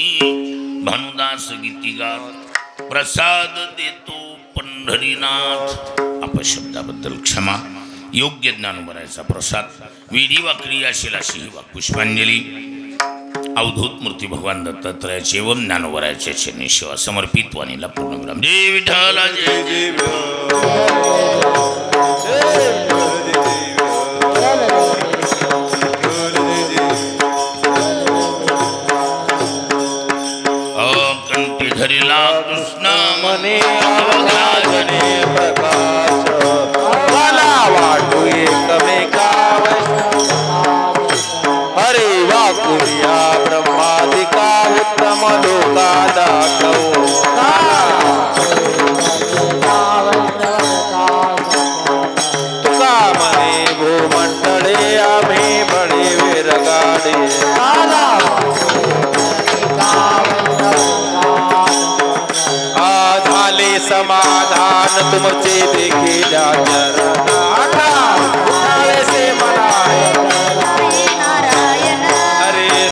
भानुदास गीतिगात प्रसाद देतो पंढरीनाथ. अपशब्दाबद्दल क्षमा. योग्य ज्ञान उभारायचा प्रसाद विधी वाकरी असेल अशी ही पुष्पांजली अवधूत मूर्ती भगवान दत्तात्रयाचे व ज्ञानोबरायाचे चरणी सेवा समर्पित वाणीला पूर्णविराम. जय विठ्ठल जय जय कंठी धरिला कृष्ण मने अवघाजने प्रकाश मला वाटू एकमेकावश हरे वाकुया ब्रह्मादिका उत्तम लोका दाखवो तुका मने भूमंडळे आम्ही बळे विरगाडे झाले समाधान तुमचे देखील